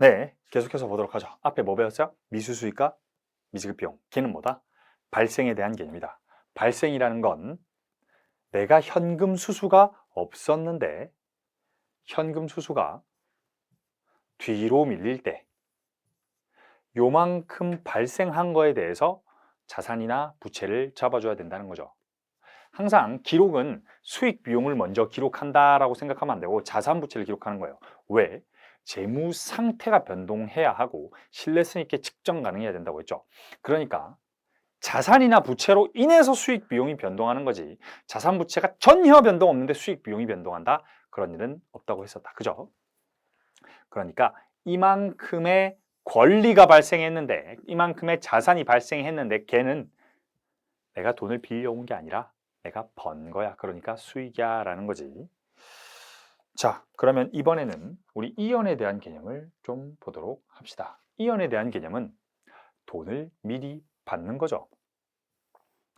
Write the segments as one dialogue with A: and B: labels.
A: 네, 계속해서 보도록 하죠. 앞에 뭐 배웠어요? 미수수익과 미지급비용. 걔는 뭐다? 발생에 대한 개념이다. 발생이라는 건 내가 현금 수수가 없었는데 현금 수수가 뒤로 밀릴 때 요만큼 발생한 거에 대해서 자산이나 부채를 잡아줘야 된다는 거죠. 항상 기록은 수익 비용을 먼저 기록한다라고 생각하면 안 되고 자산 부채를 기록하는 거예요. 왜? 재무 상태가 변동해야 하고 신뢰성 있게 측정 가능해야 된다고 했죠. 그러니까 자산이나 부채로 인해서 수익 비용이 변동하는 거지 자산 부채가 전혀 변동 없는데 수익 비용이 변동한다? 그런 일은 없다고 했었다. 그죠? 그러니까 이만큼의 권리가 발생했는데 이만큼의 자산이 발생했는데 걔는 내가 돈을 빌려온 게 아니라 내가 번 거야. 그러니까 수익이야 라는 거지. 자, 그러면 이번에는 우리 이연에 대한 개념을 좀 보도록 합시다. 이연에 대한 개념은 돈을 미리 받는 거죠.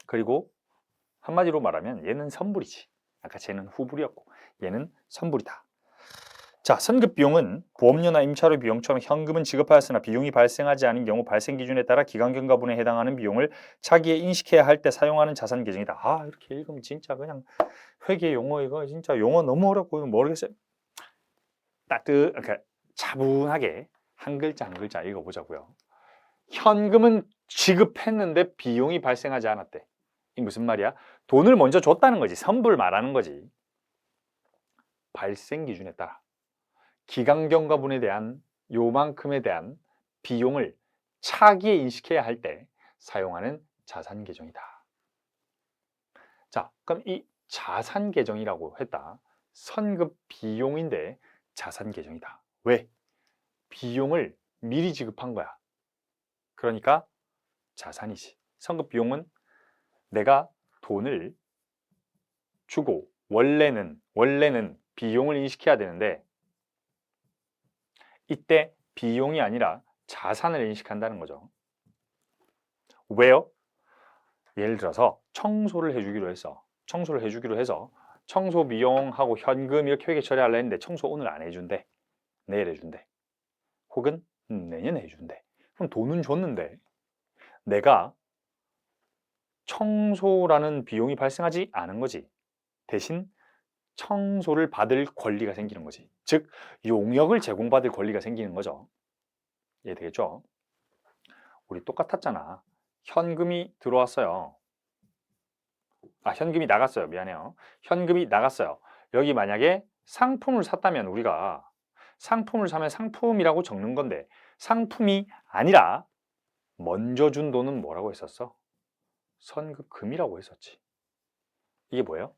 A: 그리고 한마디로 말하면 얘는 선불이지. 아까 쟤는 후불이었고 얘는 선불이다. 자, 선급 비용은 보험료나 임차료 비용처럼 현금은 지급하였으나 비용이 발생하지 않은 경우 발생 기준에 따라 기간경과분에 해당하는 비용을 차기에 인식해야 할 때 사용하는 자산 계정이다. 아, 이렇게 읽으면 진짜 그냥 회계 용어 이거 진짜 용어 너무 어렵고 모르겠어요. 그러니까 차분하게 한 글자 한 글자 읽어보자고요. 현금은 지급했는데 비용이 발생하지 않았대. 이 무슨 말이야? 돈을 먼저 줬다는 거지. 선불 말하는 거지. 발생 기준에 따라 기간경과분에 대한 요만큼에 대한 비용을 차기에 인식해야 할 때 사용하는 자산 계정이다. 자, 그럼 이 자산 계정이라고 했다. 선급 비용인데 자산 계정이다. 왜? 비용을 미리 지급한 거야. 그러니까 자산이지. 선급 비용은 내가 돈을 주고 원래는 비용을 인식해야 되는데 이때 비용이 아니라 자산을 인식한다는 거죠. 왜요? 예를 들어서 청소를 해주기로 했어. 청소를 해주기로 해서 청소 비용하고 현금 이렇게 회계 처리하려 했는데 청소 오늘 안 해준대. 내일 해준대. 혹은 내년에 해준대. 그럼 돈은 줬는데 내가 청소라는 비용이 발생하지 않은 거지. 대신 청소를 받을 권리가 생기는 거지. 즉 용역을 제공받을 권리가 생기는 거죠. 이해되겠죠? 우리 똑같았잖아. 현금이 들어왔어요. 현금이 나갔어요. 미안해요. 현금이 나갔어요. 여기 만약에 상품을 샀다면 우리가 상품을 사면 상품이라고 적는 건데 상품이 아니라 먼저 준 돈은 뭐라고 했었어? 선급금이라고 했었지. 이게 뭐예요?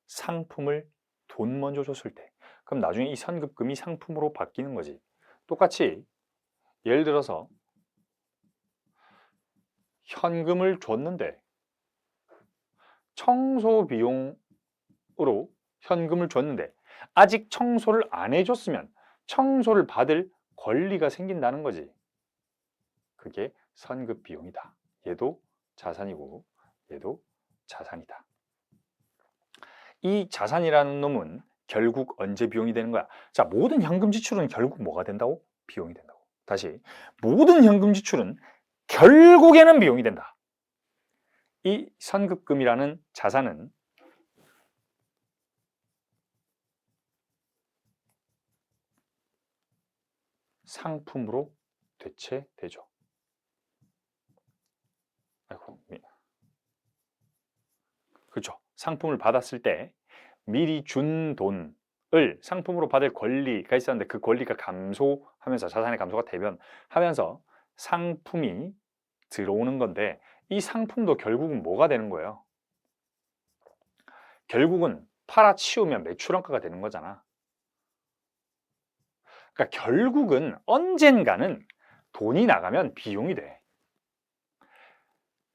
A: 상품을 돈 먼저 줬을 때. 그럼 나중에 이 선급금이 상품으로 바뀌는 거지. 똑같이 예를 들어서 현금을 줬는데 청소 비용으로 현금을 줬는데 아직 청소를 안 해줬으면 청소를 받을 권리가 생긴다는 거지. 그게 선급 비용이다. 얘도 자산이고 얘도 자산이다. 이 자산이라는 놈은 결국 언제 비용이 되는 거야? 자, 모든 현금 지출은 결국 뭐가 된다고? 비용이 된다고. 다시, 모든 현금 지출은 결국에는 비용이 된다. 이 선급금이라는 자산은 상품으로 대체되죠. 아이고, 그렇죠. 상품을 받았을 때 미리 준 돈을 상품으로 받을 권리가 있었는데 그 권리가 감소하면서 자산의 감소가 대변하면서 상품이 들어오는 건데 이 상품도 결국은 뭐가 되는 거예요? 결국은 팔아치우면 매출원가가 되는 거잖아. 그러니까 결국은 언젠가는 돈이 나가면 비용이 돼.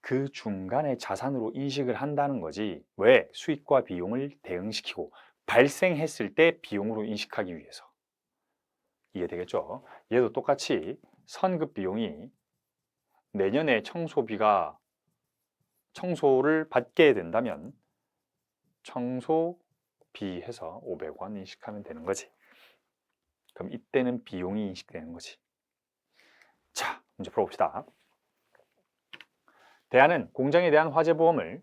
A: 그 중간에 자산으로 인식을 한다는 거지. 왜? 수익과 비용을 대응시키고 발생했을 때 비용으로 인식하기 위해서. 이해되겠죠? 얘도 똑같이 선급 비용이 내년에 청소를 받게 된다면 청소비 해서 500원 인식하면 되는 거지. 그럼 이때는 비용이 인식되는 거지. 자, 문제 풀어봅시다. 대안은 공장에 대한 화재보험을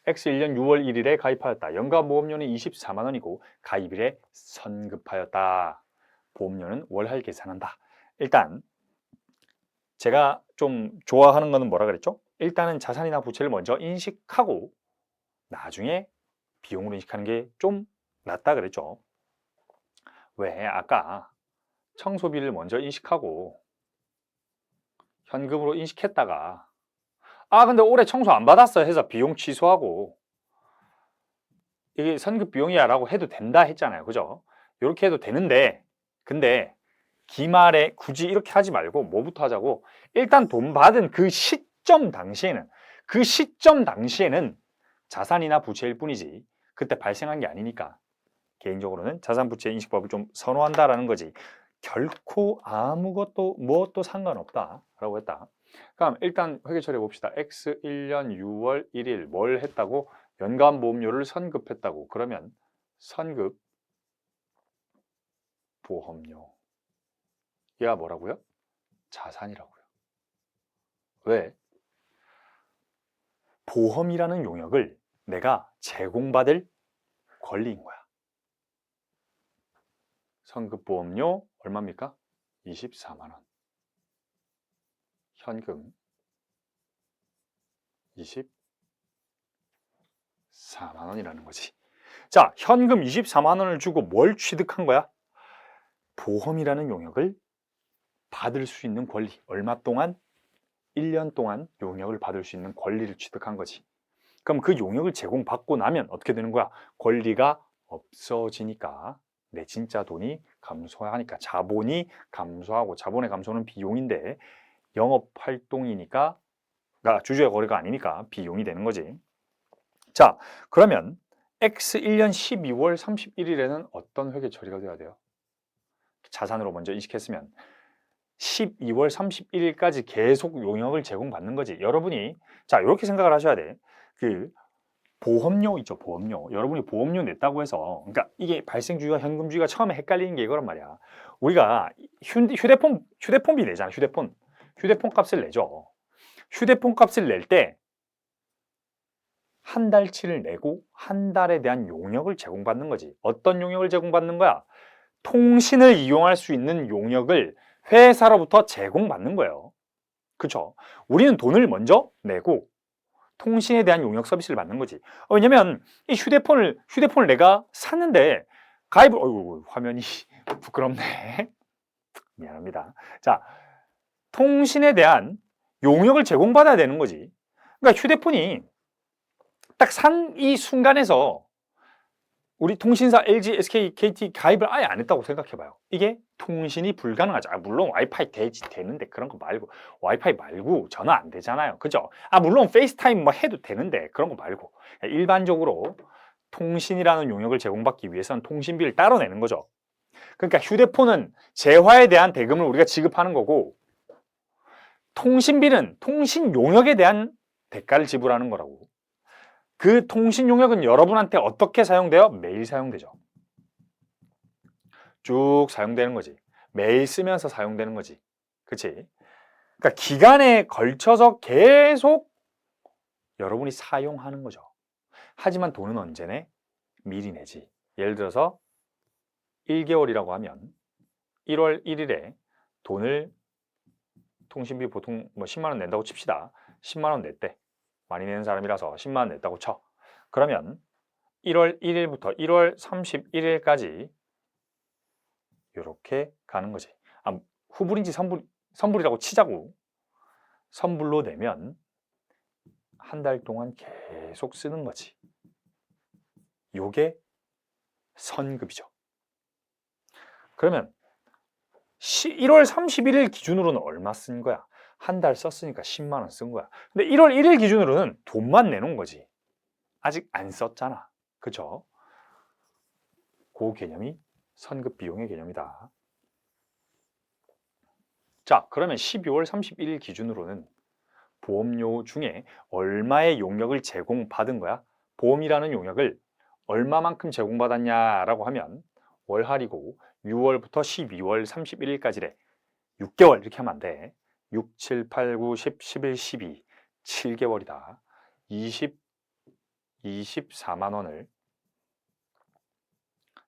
A: X1년 6월 1일에 가입하였다. 연간 보험료는 24만 원이고 가입일에 선급하였다. 보험료는 월할 계산한다. 일단 제가 좀 좋아하는 거는 뭐라 그랬죠? 일단은 자산이나 부채를 먼저 인식하고 나중에 비용으로 인식하는 게 좀 낫다 그랬죠. 왜? 아까 청소비를 먼저 인식하고 현금으로 인식했다가 근데 올해 청소 안 받았어 해서 비용 취소하고 이게 선급 비용이야 라고 해도 된다 했잖아요. 그죠? 이렇게 해도 되는데 근데 기말에 굳이 이렇게 하지 말고 뭐부터 하자고, 일단 돈 받은 그 시점 당시에는 자산이나 부채일 뿐이지 그때 발생한 게 아니니까 개인적으로는 자산부채 인식법을 좀 선호한다라는 거지 결코 아무것도 무엇도 상관없다라고 했다. 그럼 일단 회계 처리해 봅시다. X1년 6월 1일 뭘 했다고? 연간보험료를 선급했다고. 그러면 선급 보험료 얘가 뭐라고요? 자산이라고요. 왜? 보험이라는 용역을 내가 제공받을 권리인 거야. 선급보험료 얼마입니까? 24만 원. 현금 24만 원이라는 거지. 자, 현금 24만 원을 주고 뭘 취득한 거야? 보험이라는 용역을 받을 수 있는 권리. 얼마 동안? 1년 동안 용역을 받을 수 있는 권리를 취득한 거지. 그럼 그 용역을 제공받고 나면 어떻게 되는 거야? 권리가 없어지니까 내 진짜 돈이 감소하니까 자본이 감소하고, 자본의 감소는 비용인데 영업활동이니까 주주의 거래가 아니니까 비용이 되는 거지. 자, 그러면 X1년 12월 31일에는 어떤 회계 처리가 돼야 돼요? 자산으로 먼저 인식했으면 12월 31일까지 계속 용역을 제공받는 거지. 여러분이 자 이렇게 생각을 하셔야 돼. 그 보험료 있죠, 보험료. 여러분이 보험료 냈다고 해서, 그러니까 이게 발생주의와 현금주의가 처음에 헷갈리는 게 이거란 말이야. 우리가 휴대폰비 내잖아. 휴대폰 값을 내죠. 휴대폰 값을 낼 때 한 달치를 내고 한 달에 대한 용역을 제공받는 거지. 어떤 용역을 제공받는 거야? 통신을 이용할 수 있는 용역을 회사로부터 제공받는 거예요. 그렇죠? 우리는 돈을 먼저 내고 통신에 대한 용역 서비스를 받는 거지. 왜냐면 이 휴대폰을 내가 샀는데 가입을 화면이 부끄럽네. 미안합니다. 자, 통신에 대한 용역을 제공받아야 되는 거지. 그러니까 휴대폰이 딱 산 이 순간에서 우리 통신사 LG, SK, KT 가입을 아예 안 했다고 생각해봐요. 이게 통신이 불가능하죠. 물론 와이파이 되는데 그런 거 말고, 와이파이 말고 전화 안 되잖아요. 그죠? 물론 페이스타임 뭐 해도 되는데 그런 거 말고 일반적으로 통신이라는 용역을 제공받기 위해서는 통신비를 따로 내는 거죠. 그러니까 휴대폰은 재화에 대한 대금을 우리가 지급하는 거고, 통신비는 통신 용역에 대한 대가를 지불하는 거라고. 그 통신 용역은 여러분한테 어떻게 사용돼요? 매일 사용되죠. 쭉 사용되는 거지. 매일 쓰면서 사용되는 거지. 그치? 그러니까 기간에 걸쳐서 계속 여러분이 사용하는 거죠. 하지만 돈은 언제 내? 미리 내지. 예를 들어서 1개월이라고 하면 1월 1일에 돈을 통신비 보통 뭐 10만 원 낸다고 칩시다. 10만 원 냈대. 많이 내는 사람이라서 10만 원 냈다고 쳐. 그러면 1월 1일부터 1월 31일까지 이렇게 가는 거지. 후불인지 선불이라고 치자고. 선불로 내면 한 달 동안 계속 쓰는 거지. 요게 선급이죠. 그러면 1월 31일 기준으로는 얼마 쓴 거야? 한 달 썼으니까 10만 원 쓴 거야. 근데 1월 1일 기준으로는 돈만 내놓은 거지. 아직 안 썼잖아. 그쵸? 그 개념이 선급 비용의 개념이다. 자, 그러면 12월 31일 기준으로는 보험료 중에 얼마의 용역을 제공받은 거야? 보험이라는 용역을 얼마만큼 제공받았냐라고 하면 월할이고 6월부터 12월 31일까지래. 6개월 이렇게 하면 안 돼. 6, 7, 8, 9, 10, 11, 12 7개월이다. 24만 원을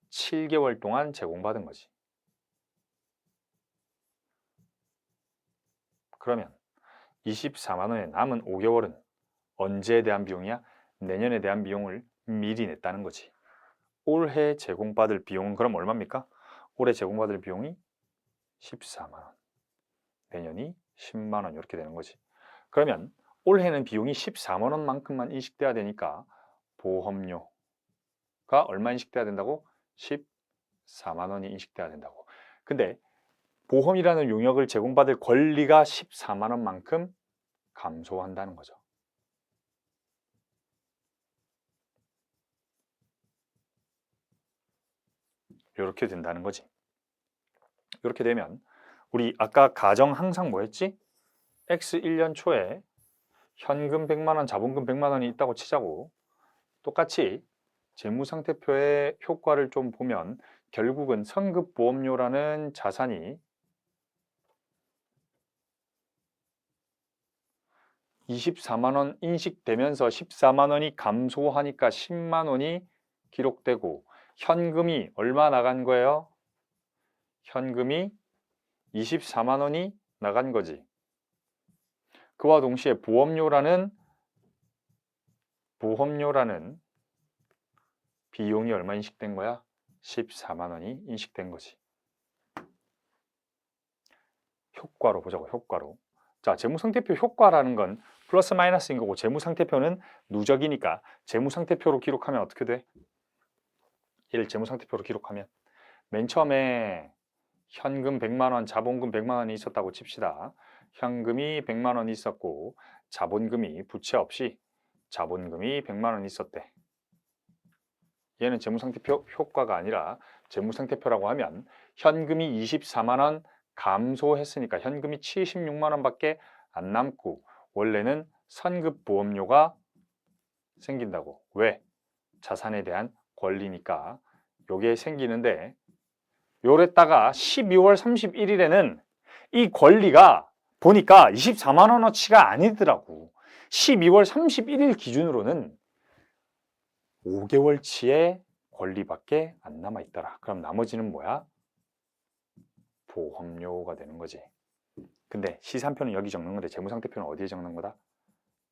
A: 7개월 동안 제공받은 거지. 그러면 24만 원의 남은 5개월은 언제에 대한 비용이야? 내년에 대한 비용을 미리 냈다는 거지. 올해 제공받을 비용은 그럼 얼마입니까? 올해 제공받을 비용이 14만 원, 내년이 10만 원 이렇게 되는 거지. 그러면 올해는 비용이 14만 원만큼만 인식돼야 되니까 보험료가 얼마 인식돼야 된다고? 14만 원이 인식돼야 된다고. 근데 보험이라는 용역을 제공받을 권리가 14만 원만큼 감소한다는 거죠. 이렇게 된다는 거지. 이렇게 되면 우리 아까 가정 항상 뭐였지? X 1년 초에 현금 100만 원, 자본금 100만 원이 있다고 치자고. 똑같이 재무상태표의 효과를 좀 보면 결국은 선급보험료라는 자산이 24만 원 인식되면서 14만 원이 감소하니까 10만 원이 기록되고 현금이 얼마 나간 거예요? 현금이 24만 원이 나간 거지. 그와 동시에 보험료라는 비용이 얼마 인식된 거야? 14만 원이 인식된 거지. 효과로 보자고, 효과로. 자, 재무상태표 효과라는 건 플러스 마이너스인 거고 재무상태표는 누적이니까 재무상태표로 기록하면 어떻게 돼? 얘를 재무상태표로 기록하면 맨 처음에 현금 100만 원, 자본금 100만 원이 있었다고 칩시다. 현금이 100만 원이 있었고 자본금이 부채 없이 자본금이 100만 원이 있었대. 얘는 재무상태표 효과가 아니라 재무상태표라고 하면 현금이 24만 원 감소했으니까 현금이 76만 원밖에 안 남고 원래는 선급보험료가 생긴다고. 왜? 자산에 대한 권리니까 요게 생기는데 요랬다가 12월 31일에는 이 권리가 보니까 24만 원어치가 아니더라고. 12월 31일 기준으로는 5개월치의 권리밖에 안 남아있더라. 그럼 나머지는 뭐야? 보험료가 되는 거지. 근데 시산표는 여기 적는 건데 재무상태표는 어디에 적는 거다?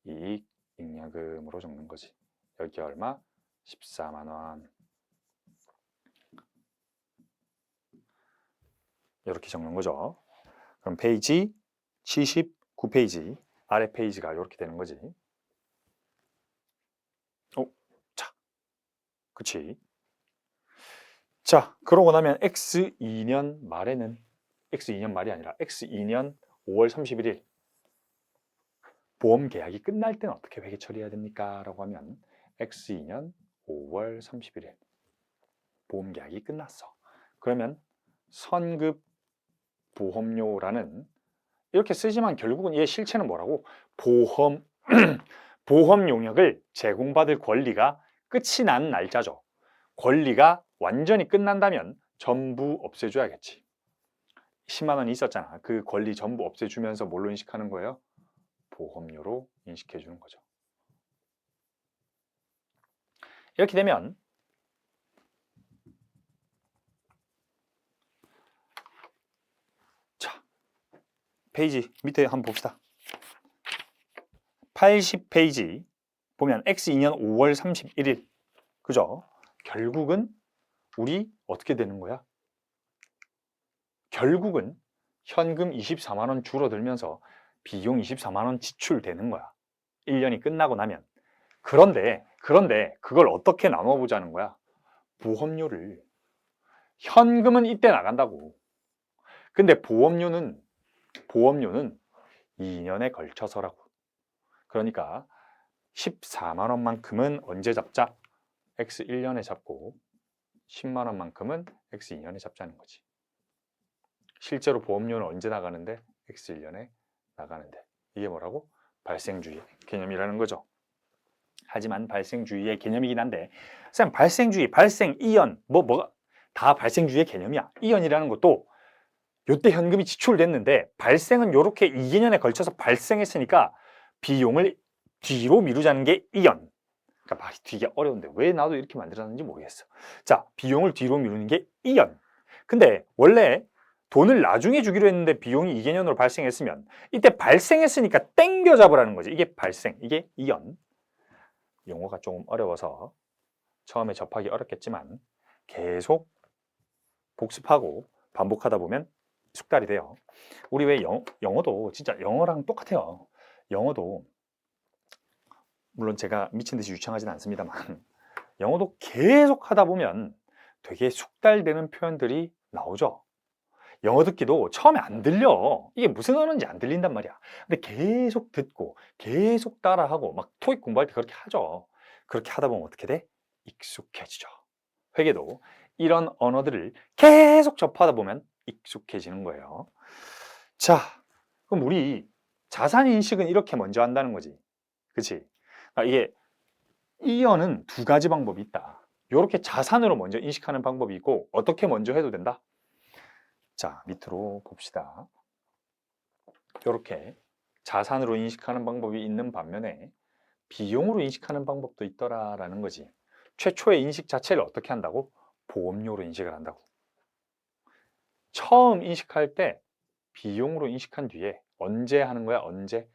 A: 이익, 잉여금으로 적는 거지. 여기 얼마? 14만 원. 이렇게 적는 거죠. 그럼 페이지 79페이지 아래 페이지가 이렇게 되는 거지. 자, 그치? 자, 그러고 나면 X2년 말에는 X2년 말이 아니라 X2년 5월 31일 보험 계약이 끝날 때는 어떻게 회계 처리해야 됩니까? 라고 하면 X2년 5월 31일 보험 계약이 끝났어. 그러면 선급 보험료라는 이렇게 쓰지만 결국은 얘 실체는 뭐라고? 보험 용역을 제공받을 권리가 끝이 난 날짜죠. 권리가 완전히 끝난다면 전부 없애줘야겠지. 10만 원이 있었잖아. 그 권리 전부 없애주면서 뭘로 인식하는 거예요? 보험료로 인식해 주는 거죠. 이렇게 되면 자, 페이지 밑에 한번 봅시다. 80페이지 보면 X2년 5월 31일 그죠? 결국은 우리 어떻게 되는 거야? 결국은 현금 24만 원 줄어들면서 비용 24만 원 지출되는 거야. 1년이 끝나고 나면. 그런데 그걸 어떻게 나눠보자는 거야? 보험료를 현금은 이때 나간다고. 근데 보험료는 2년에 걸쳐서라고. 그러니까 14만 원만큼은 언제 잡자? X 1년에 잡고 10만 원만큼은 X 2년에 잡자는 거지. 실제로 보험료는 언제 나가는데? X 1년에 나가는데. 이게 뭐라고? 발생주의 개념이라는 거죠. 하지만 발생주의의 개념이긴 한데 쌤 발생주의, 발생, 이연 뭐가 다 발생주의의 개념이야. 이연이라는 것도 요때 현금이 지출됐는데 발생은 요렇게 2개년에 걸쳐서 발생했으니까 비용을 뒤로 미루자는 게 이연. 그러니까 말이 되게 어려운데 왜 나도 이렇게 만들었는지 모르겠어. 자, 비용을 뒤로 미루는 게 이연. 근데 원래 돈을 나중에 주기로 했는데 비용이 2개년으로 발생했으면 이때 발생했으니까 땡겨 잡으라는 거지. 이게 발생, 이게 이연. 용어가 조금 어려워서 처음에 접하기 어렵겠지만 계속 복습하고 반복하다 보면 숙달이 돼요. 우리 왜 영어도 진짜 영어랑 똑같아요. 영어도 물론 제가 미친 듯이 유창하진 않습니다만 영어도 계속 하다 보면 되게 숙달되는 표현들이 나오죠. 영어 듣기도 처음에 안 들려. 이게 무슨 언어인지 안 들린단 말이야. 근데 계속 듣고 계속 따라하고 막 토익 공부할 때 그렇게 하죠. 그렇게 하다 보면 어떻게 돼? 익숙해지죠. 회계도 이런 언어들을 계속 접하다 보면 익숙해지는 거예요. 자, 그럼 우리 자산 인식은 이렇게 먼저 한다는 거지. 그치? 이게 이어는 두 가지 방법이 있다. 이렇게 자산으로 먼저 인식하는 방법이 있고 어떻게 먼저 해도 된다? 자, 밑으로 봅시다. 이렇게 자산으로 인식하는 방법이 있는 반면에 비용으로 인식하는 방법도 있더라라는 거지. 최초의 인식 자체를 어떻게 한다고? 보험료로 인식을 한다고. 처음 인식할 때 비용으로 인식한 뒤에 언제 하는 거야? 언제?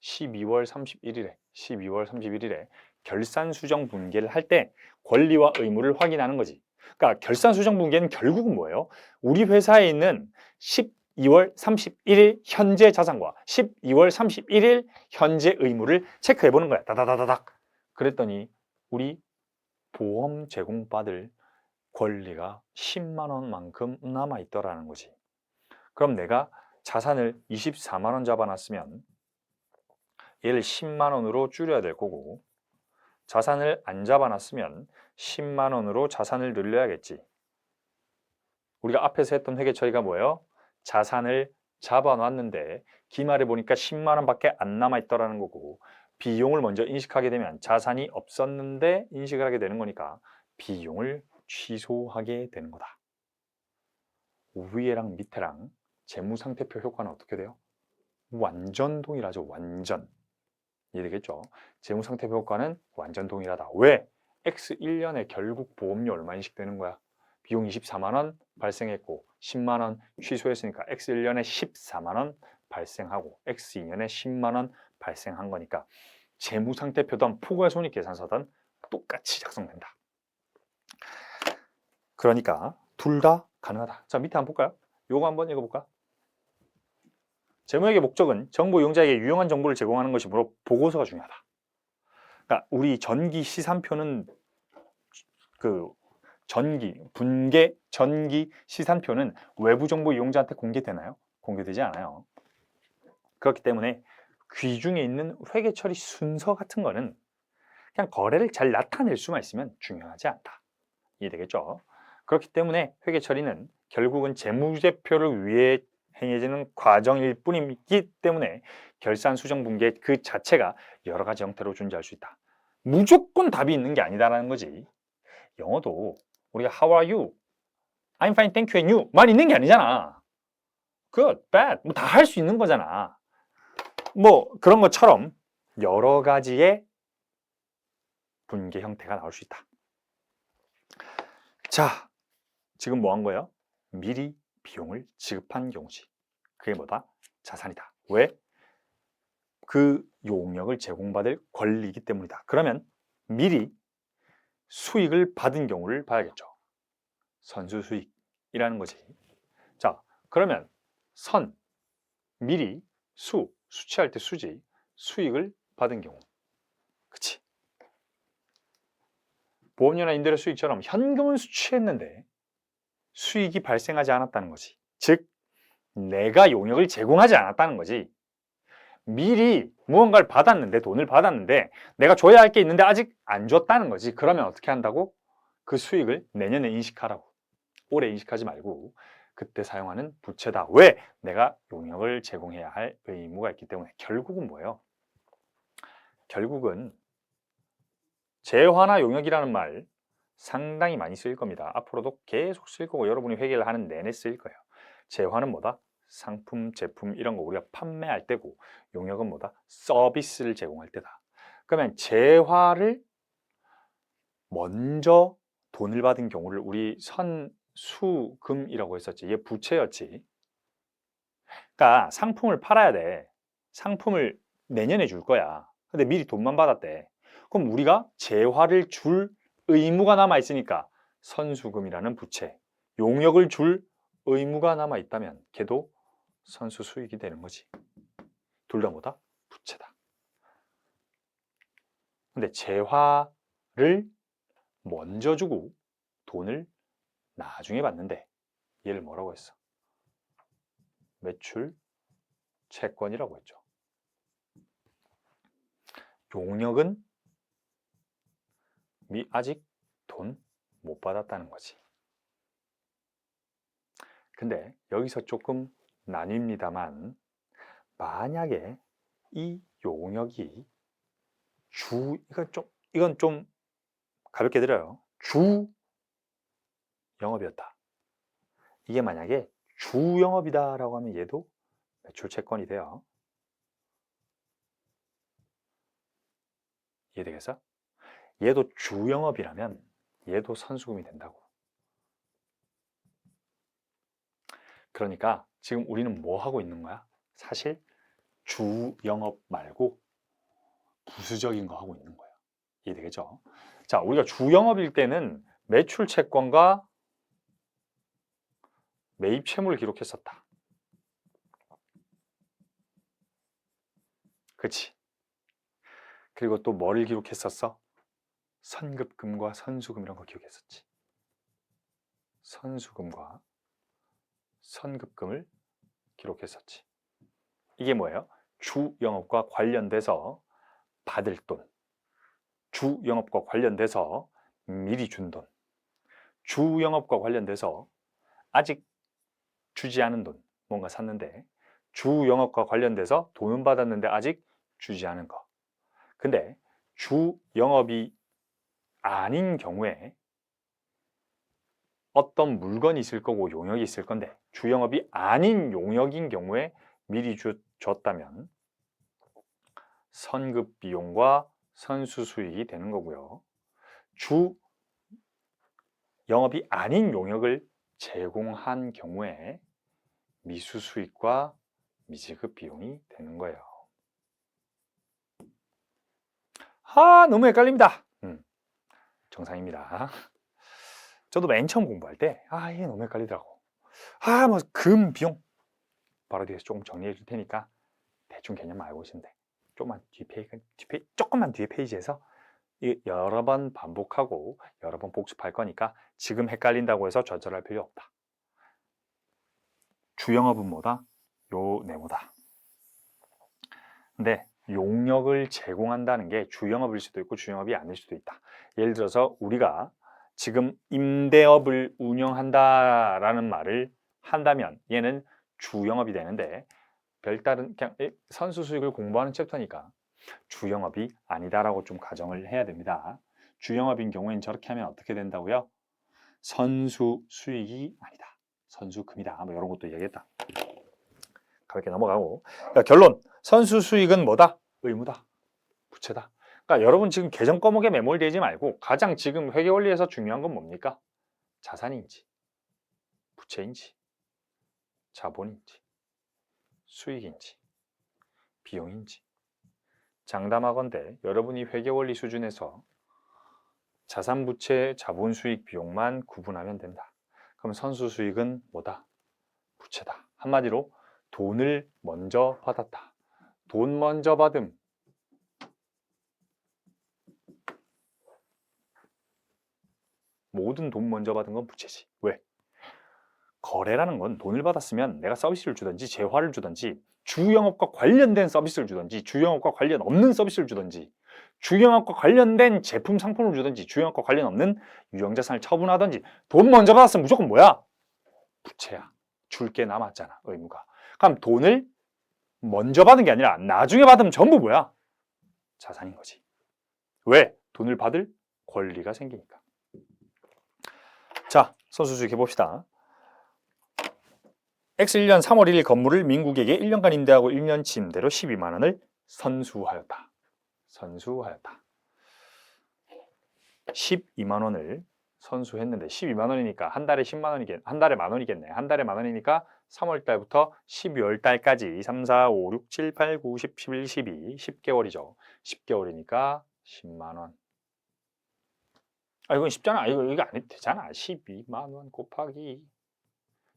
A: 12월 31일에 결산 수정 분계를 할 때 권리와 의무를 확인하는 거지. 그러니까 결산 수정 분계는 결국은 뭐예요? 우리 회사에 있는 12월 31일 현재 자산과 12월 31일 현재 의무를 체크해 보는 거야. 다다다다닥. 그랬더니 우리 보험 제공받을 권리가 10만 원만큼 남아 있더라는 거지. 그럼 내가 자산을 24만 원 잡아놨으면 얘를 10만 원으로 줄여야 될 거고 자산을 안 잡아놨으면 10만 원으로 자산을 늘려야겠지. 우리가 앞에서 했던 회계 처리가 뭐예요? 자산을 잡아놨는데 기말에 보니까 10만 원밖에 안 남아있더라는 거고 비용을 먼저 인식하게 되면 자산이 없었는데 인식을 하게 되는 거니까 비용을 취소하게 되는 거다. 위에랑 밑에랑 재무상태표 효과는 어떻게 돼요? 완전 동일하죠. 완전. 이해되겠죠? 재무상태표 효과는 완전 동일하다. 왜? X1년에 결국 보험료 얼마 인식되는 거야? 비용 24만 원 발생했고 10만 원 취소했으니까 X1년에 14만 원 발생하고 X2년에 10만 원 발생한 거니까 재무상태표든 포괄손익계산서든 똑같이 작성된다. 그러니까 둘 다 가능하다. 자, 밑에 한번 볼까요? 요거 한번 읽어볼까? 재무회계 목적은 정보 이용자에게 유용한 정보를 제공하는 것이므로 보고서가 중요하다. 그러니까 우리 전기 시산표는 그 분계 전기 시산표는 외부 정보 이용자한테 공개되나요? 공개되지 않아요. 그렇기 때문에 귀중에 있는 회계 처리 순서 같은 거는 그냥 거래를 잘 나타낼 수만 있으면 중요하지 않다. 이해되겠죠? 그렇기 때문에 회계 처리는 결국은 재무제표를 위해 행해지는 과정일 뿐이기 때문에 결산 수정 분계 그 자체가 여러 가지 형태로 존재할 수 있다. 무조건 답이 있는 게 아니다라는 거지. 영어도 우리가 How are you? I'm fine, thank you, and you 만 있는 게 아니잖아. Good, bad 뭐 다 할 수 있는 거잖아. 뭐 그런 것처럼 여러 가지의 분계 형태가 나올 수 있다. 자, 지금 뭐 한 거예요? 미리 비용을 지급한 경우지. 그게 뭐다? 자산이다. 왜? 그 용역을 제공받을 권리이기 때문이다. 그러면 미리 수익을 받은 경우를 봐야겠죠. 선수수익이라는 거지. 자, 그러면 미리 수취할 때 수지, 수익을 받은 경우. 그치? 보험료나 임대료 수익처럼 현금을 수취했는데 수익이 발생하지 않았다는 거지. 즉, 내가 용역을 제공하지 않았다는 거지. 미리 무언가를 받았는데, 돈을 받았는데 내가 줘야 할 게 있는데 아직 안 줬다는 거지. 그러면 어떻게 한다고? 그 수익을 내년에 인식하라고. 올해 인식하지 말고 그때 사용하는 부채다. 왜? 내가 용역을 제공해야 할 의무가 있기 때문에. 결국은 뭐예요? 결국은 재화나 용역이라는 말 상당히 많이 쓰일 겁니다. 앞으로도 계속 쓰일 거고 여러분이 회계를 하는 내내 쓰일 거예요. 재화는 뭐다? 상품, 제품 이런 거 우리가 판매할 때고, 용역은 뭐다? 서비스를 제공할 때다. 그러면 재화를 먼저 돈을 받은 경우를 우리 선수금이라고 했었지. 얘 부채였지. 그러니까 상품을 팔아야 돼. 상품을 내년에 줄 거야. 근데 미리 돈만 받았대. 그럼 우리가 재화를 줄 의무가 남아 있으니까 선수금이라는 부채, 용역을 줄 의무가 남아 있다면 걔도 선수 수익이 되는 거지. 둘 다 뭐다? 부채다. 근데 재화를 먼저 주고 돈을 나중에 받는데 얘를 뭐라고 했어? 매출 채권이라고 했죠. 용역은 아직 돈 못 받았다는 거지. 근데 여기서 조금 나뉩니다만, 만약에 이 용역이 이건 좀 가볍게 들어요. 주 영업이었다. 이게 만약에 주 영업이다라고 하면 얘도 매출 채권이 돼요. 이해되겠어? 얘도 주 영업이라면 얘도 선수금이 된다고. 그러니까 지금 우리는 뭐 하고 있는 거야? 사실 주 영업 말고 부수적인 거 하고 있는 거야. 이해되겠죠? 자, 우리가 주 영업일 때는 매출 채권과 매입 채무를 기록했었다. 그치? 그리고 또 뭐를 기록했었어? 선급금과 선수금 이런 거 기록했었지. 선수금과 선급금을 기록했었지. 이게 뭐예요? 주 영업과 관련돼서 받을 돈, 주 영업과 관련돼서 미리 준 돈, 주 영업과 관련돼서 아직 주지 않은 돈, 뭔가 샀는데 주 영업과 관련돼서 돈은 받았는데 아직 주지 않은 거. 근데 주 영업이 아닌 경우에 어떤 물건이 있을 거고 용역이 있을 건데, 주 영업이 아닌 용역인 경우에 미리 줬다면 선급 비용과 선수 수익이 되는 거고요. 주 영업이 아닌 용역을 제공한 경우에 미수 수익과 미지급 비용이 되는 거예요. 너무 헷갈립니다. 정상입니다. 저도 맨 처음 공부할 때 이게 너무 헷갈리더라고. 뭐 금, 비용 바로 뒤에서 조금 정리해 줄 테니까 대충 개념 알고 있으면 돼. 조금만 뒤에 페이지에서 여러 번 반복하고 여러 번 복습할 거니까 지금 헷갈린다고 해서 좌절할 필요 없다. 주영업은 뭐다? 요 네모다. 근데 용역을 제공한다는 게 주영업일 수도 있고 주영업이 아닐 수도 있다. 예를 들어서 우리가 지금 임대업을 운영한다라는 말을 한다면 얘는 주영업이 되는데, 별다른 그냥 선수 수익을 공부하는 챕터니까 주영업이 아니다라고 좀 가정을 해야 됩니다. 주영업인 경우에는 저렇게 하면 어떻게 된다고요? 선수 수익이 아니다. 선수금이다. 뭐 이런 것도 얘기했다. 가볍게 넘어가고. 그러니까 결론. 선수 수익은 뭐다? 의무다. 부채다. 그러니까 여러분 지금 계정 과목에 매몰되지 말고 가장 지금 회계 원리에서 중요한 건 뭡니까? 자산인지, 부채인지, 자본인지, 수익인지, 비용인지. 장담하건대 여러분이 회계 원리 수준에서 자산, 부채, 자본, 수익, 비용만 구분하면 된다. 그럼 선수 수익은 뭐다? 부채다. 한마디로 돈을 먼저 받았다. 돈 먼저 받음. 모든 돈 먼저 받은 건 부채지. 왜? 거래라는 건 돈을 받았으면 내가 서비스를 주든지 재화를 주든지 주영업과 관련된 서비스를 주든지 주영업과 관련 없는 서비스를 주든지 주영업과 관련된 제품 상품을 주든지 주영업과 관련 없는 유형자산을 처분하든지 돈 먼저 받았으면 무조건 뭐야? 부채야. 줄 게 남았잖아, 의무가. 그럼 돈을 먼저 받은 게 아니라 나중에 받으면 전부 뭐야? 자산인 거지. 왜? 돈을 받을 권리가 생기니까. 자, 선수 수익 해봅시다. X1년 3월 1일 건물을 민국에게 1년간 임대하고 1년치 임대로 12만 원을 선수하였다. 선수하였다. 12만 원을 선수했는데 12만 원이니까 한 달에 10만 원이겠네. 한 달에 만 원이겠네. 한 달에 만 원이니까 3월 달부터 12월 달까지 3, 4, 5, 6, 7, 8, 9, 10, 11, 12, 10개월이죠. 10개월이니까 10만 원. 아, 이건 쉽잖아. 이거 안 해도 되잖아. 12만 원 곱하기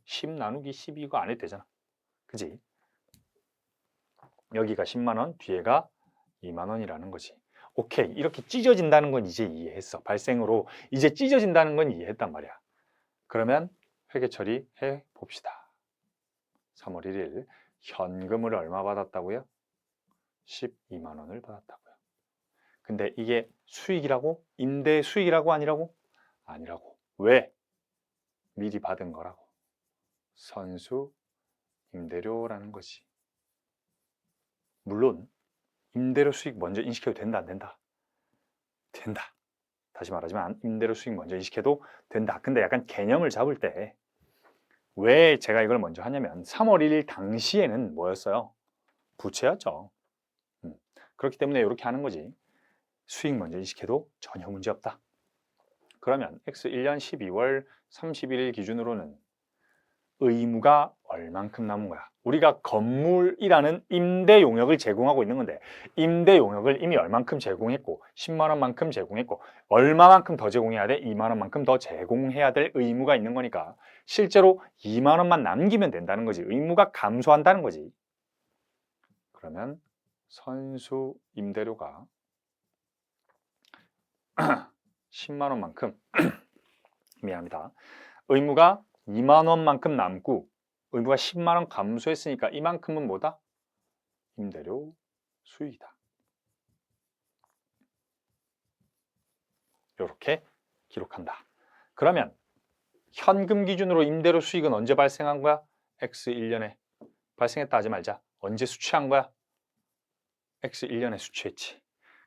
A: 10 나누기 12 이거 안 해도 되잖아. 그지? 여기가 10만 원, 뒤에가 2만 원이라는 거지. 오케이. 이렇게 찢어진다는 건 이제 이해했어. 발생으로 이제 찢어진다는 건 이해했단 말이야. 그러면 회계 처리해 봅시다. 3월 1일 현금을 얼마 받았다고요? 12만 원을 받았다고요. 근데 이게 수익이라고? 임대 수익이라고 아니라고? 아니라고. 왜? 미리 받은 거라고. 선수 임대료라는 거지. 물론 임대료 수익 먼저 인식해도 된다, 안 된다? 된다. 다시 말하지만 임대료 수익 먼저 인식해도 된다. 근데 약간 개념을 잡을 때 왜 제가 이걸 먼저 하냐면 3월 1일 당시에는 뭐였어요? 부채였죠. 그렇기 때문에 이렇게 하는 거지. 수익 먼저 인식해도 전혀 문제 없다. 그러면 X1년 12월 31일 기준으로는 의무가 얼만큼 남은 거야? 우리가 건물이라는 임대 용역을 제공하고 있는 건데 임대 용역을 이미 얼만큼 제공했고 10만 원만큼 제공했고 얼마만큼 더 제공해야 돼? 2만 원만큼 더 제공해야 될 의무가 있는 거니까 실제로 2만 원만 남기면 된다는 거지. 의무가 감소한다는 거지. 그러면 선수 임대료가 10만 원만큼 미안합니다. 의무가 2만 원만큼 남고 의무가 10만 원 감소했으니까 이만큼은 뭐다? 임대료 수익이다. 이렇게 기록한다. 그러면 현금 기준으로 임대료 수익은 언제 발생한 거야? X1년에 발생했다 하지 말자. 언제 수취한 거야? X1년에 수취했지.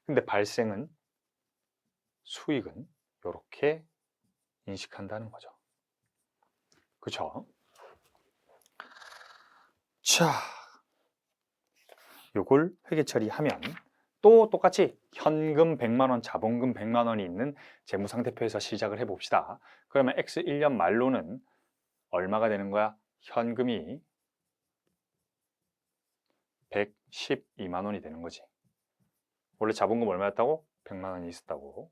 A: 근데 발생은 수익은 이렇게 인식한다는 거죠. 그쵸? 자, 요걸 회계 처리하면 또 똑같이 현금 100만 원, 자본금 100만 원이 있는 재무상태표에서 시작을 해봅시다. 그러면 X1년 말로는 얼마가 되는 거야? 현금이 112만 원이 되는 거지. 원래 자본금 얼마였다고? 100만 원이 있었다고.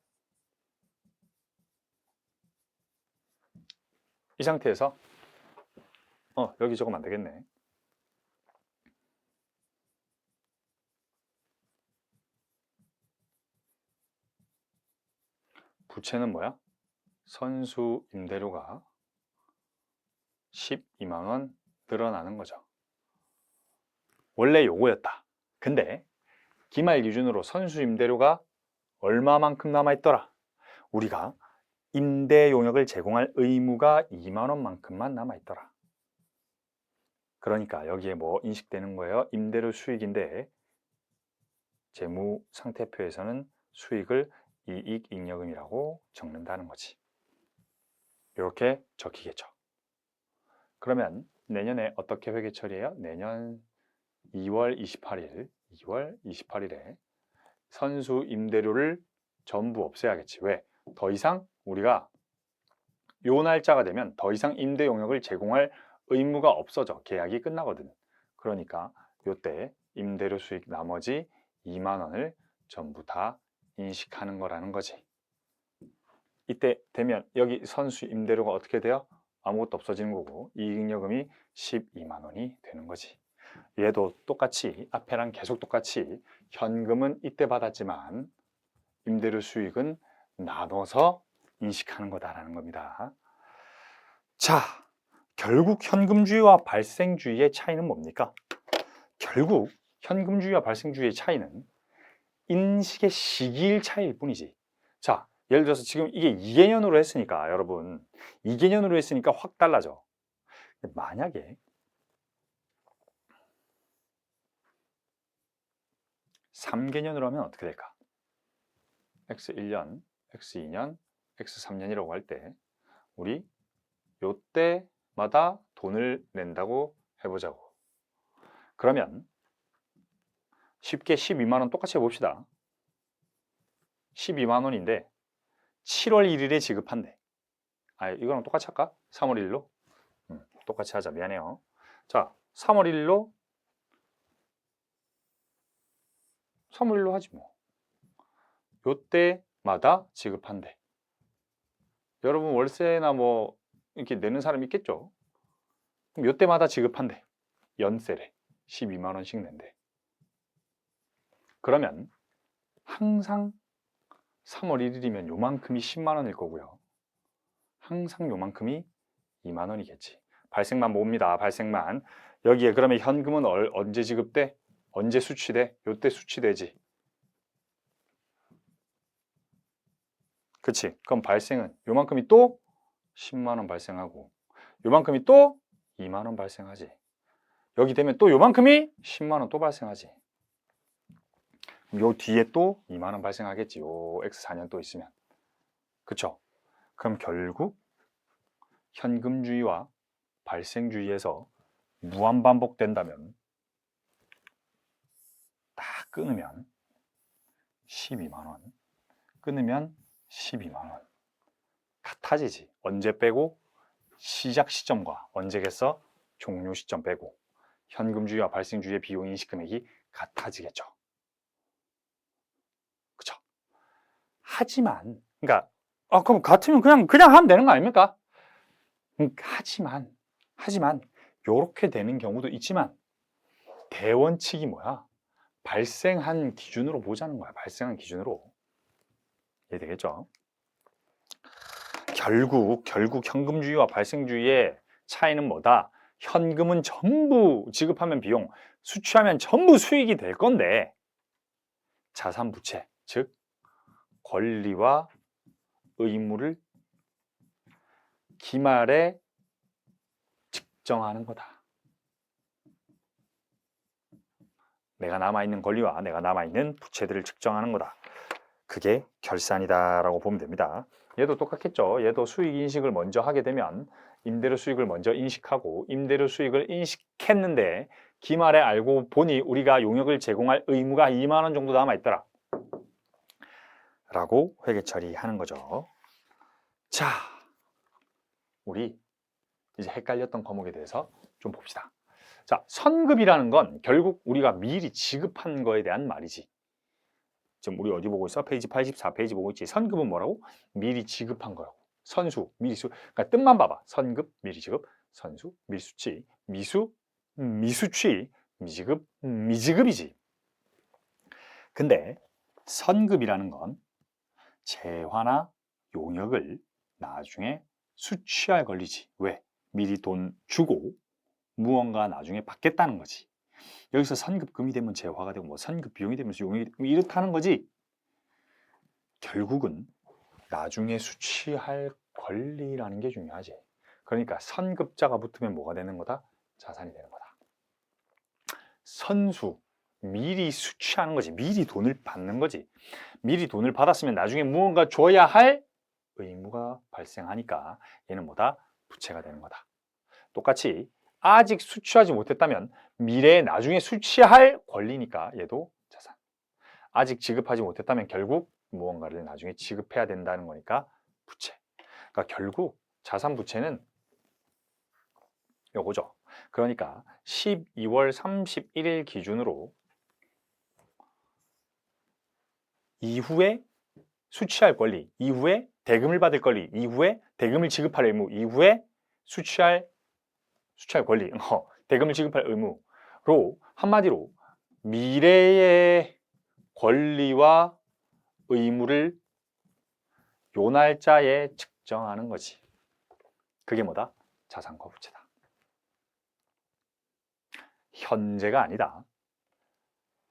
A: 이 상태에서 여기 적으면 안 되겠네. 부채는 뭐야? 선수 임대료가 12만 원 늘어나는 거죠. 원래 요거였다. 근데 기말 기준으로 선수 임대료가 얼마만큼 남아있더라? 우리가 임대 용역을 제공할 의무가 2만 원만큼만 남아있더라. 그러니까 여기에 뭐 인식되는 거예요? 임대료 수익인데 재무상태표에서는 수익을 이익잉여금이라고 적는다는 거지. 이렇게 적히겠죠. 그러면 내년에 어떻게 회계 처리해요? 내년 2월 28일에 선수 임대료를 전부 없애야겠지. 왜? 더 이상 우리가 요 날짜가 되면 더 이상 임대 용역을 제공할 의무가 없어져. 계약이 끝나거든. 그러니까 요때 임대료 수익 나머지 2만 원을 전부 다 인식하는 거라는 거지. 이때 되면 여기 선수 임대료가 어떻게 돼요? 아무것도 없어지는 거고 이익잉여금이 12만 원이 되는 거지. 얘도 똑같이 앞에랑 계속 똑같이 현금은 이때 받았지만 임대료 수익은 나눠서 인식하는 거다라는 겁니다. 자, 결국 현금주의와 발생주의의 차이는 뭡니까? 결국 현금주의와 발생주의의 차이는 인식의 시기일 차이일 뿐이지. 자, 예를 들어서 지금 이게 2개년으로 했으니까 여러분 2개년으로 했으니까 확 달라져. 만약에 3개년으로 하면 어떻게 될까? X1년, X2년, X3년이라고 할 때 우리 요때마다 돈을 낸다고 해보자고. 그러면 쉽게 12만 원 똑같이 해봅시다. 12만 원인데 7월 1일에 지급한대. 이거랑 똑같이 할까? 3월 1일로? 똑같이 하자. 미안해요. 자, 3월 1일로 하지 뭐. 요때마다 지급한대. 여러분 월세나 뭐 이렇게 내는 사람 있겠죠? 그럼 요때마다 지급한대. 연세래. 12만 원씩 낸대. 그러면 항상 3월 1일이면 요만큼이 10만 원일 거고요. 항상 요만큼이 2만 원이겠지. 발생만 모읍니다. 발생만. 여기에 그러면 현금은 언제 지급돼? 언제 수취돼? 요때 수취되지. 그치? 그럼 발생은 요만큼이 또 10만 원 발생하고 요만큼이 또 2만 원 발생하지. 여기 되면 또 요만큼이 10만 원 또 발생하지. 요 뒤에 또 2만 원 발생하겠지. 요 X4년 또 있으면. 그쵸? 그럼 결국 현금주의와 발생주의에서 무한반복된다면 딱 끊으면 12만 원. 끊으면 12만 원. 같아지지. 언제 빼고? 시작 시점과 언제겠어? 종료 시점 빼고 현금주의와 발생주의의 비용 인식 금액이 같아지겠죠. 그쵸? 하지만 그러니까 그럼 같으면 그냥 하면 되는 거 아닙니까? 하지만 요렇게 되는 경우도 있지만 대원칙이 뭐야? 발생한 기준으로 보자는 거야. 발생한 기준으로. 이해되겠죠? 결국 현금주의와 발생주의의 차이는 뭐다? 현금은 전부 지급하면 비용, 수취하면 전부 수익이 될 건데 자산 부채, 즉 권리와 의무를 기말에 측정하는 거다. 내가 남아있는 권리와 내가 남아있는 부채들을 측정하는 거다. 그게 결산이다라고 보면 됩니다. 얘도 똑같겠죠. 얘도 수익 인식을 먼저 하게 되면 임대료 수익을 먼저 인식하고 임대료 수익을 인식했는데 기말에 알고 보니 우리가 용역을 제공할 의무가 2만 원 정도 남아있더라 라고 회계 처리하는 거죠. 자, 우리 이제 헷갈렸던 과목에 대해서 좀 봅시다. 자, 선급이라는 건 결국 우리가 미리 지급한 거에 대한 말이지. 지금 우리 어디 보고 있어? 페이지 84페이지 보고 있지. 선급은 뭐라고? 미리 지급한 거라고. 선수, 미리수. 그러니까 뜻만 봐봐. 선급, 미리 지급, 선수, 미리수취, 미수, 미수취, 미지급, 미지급이지. 근데 선급이라는 건 재화나 용역을 나중에 수취할 권리지. 왜? 미리 돈 주고 무언가 나중에 받겠다는 거지. 여기서 선급금이 되면 재화가 되고 뭐 선급 비용이 되면서 용역이 되고 이렇다는 거지. 결국은 나중에 수취할 권리라는 게 중요하지. 그러니까 선급자가 붙으면 뭐가 되는 거다? 자산이 되는 거다. 선수, 미리 수취하는 거지. 미리 돈을 받는 거지. 미리 돈을 받았으면 나중에 무언가 줘야 할 의무가 발생하니까 얘는 뭐다? 부채가 되는 거다. 똑같이 아직 수취하지 못했다면 미래에 나중에 수취할 권리니까 얘도 자산. 아직 지급하지 못했다면 결국 무언가를 나중에 지급해야 된다는 거니까 부채. 그러니까 결국 자산 부채는 요거죠. 그러니까 12월 31일 기준으로 이후에 수취할 권리, 이후에 대금을 받을 권리, 이후에 대금을 지급할 의무, 이후에 수취할 권리, 대금을 지급할 의무로 한마디로 미래의 권리와 의무를 요 날짜에 측정하는 거지. 그게 뭐다? 자산과 부채다. 현재가 아니다.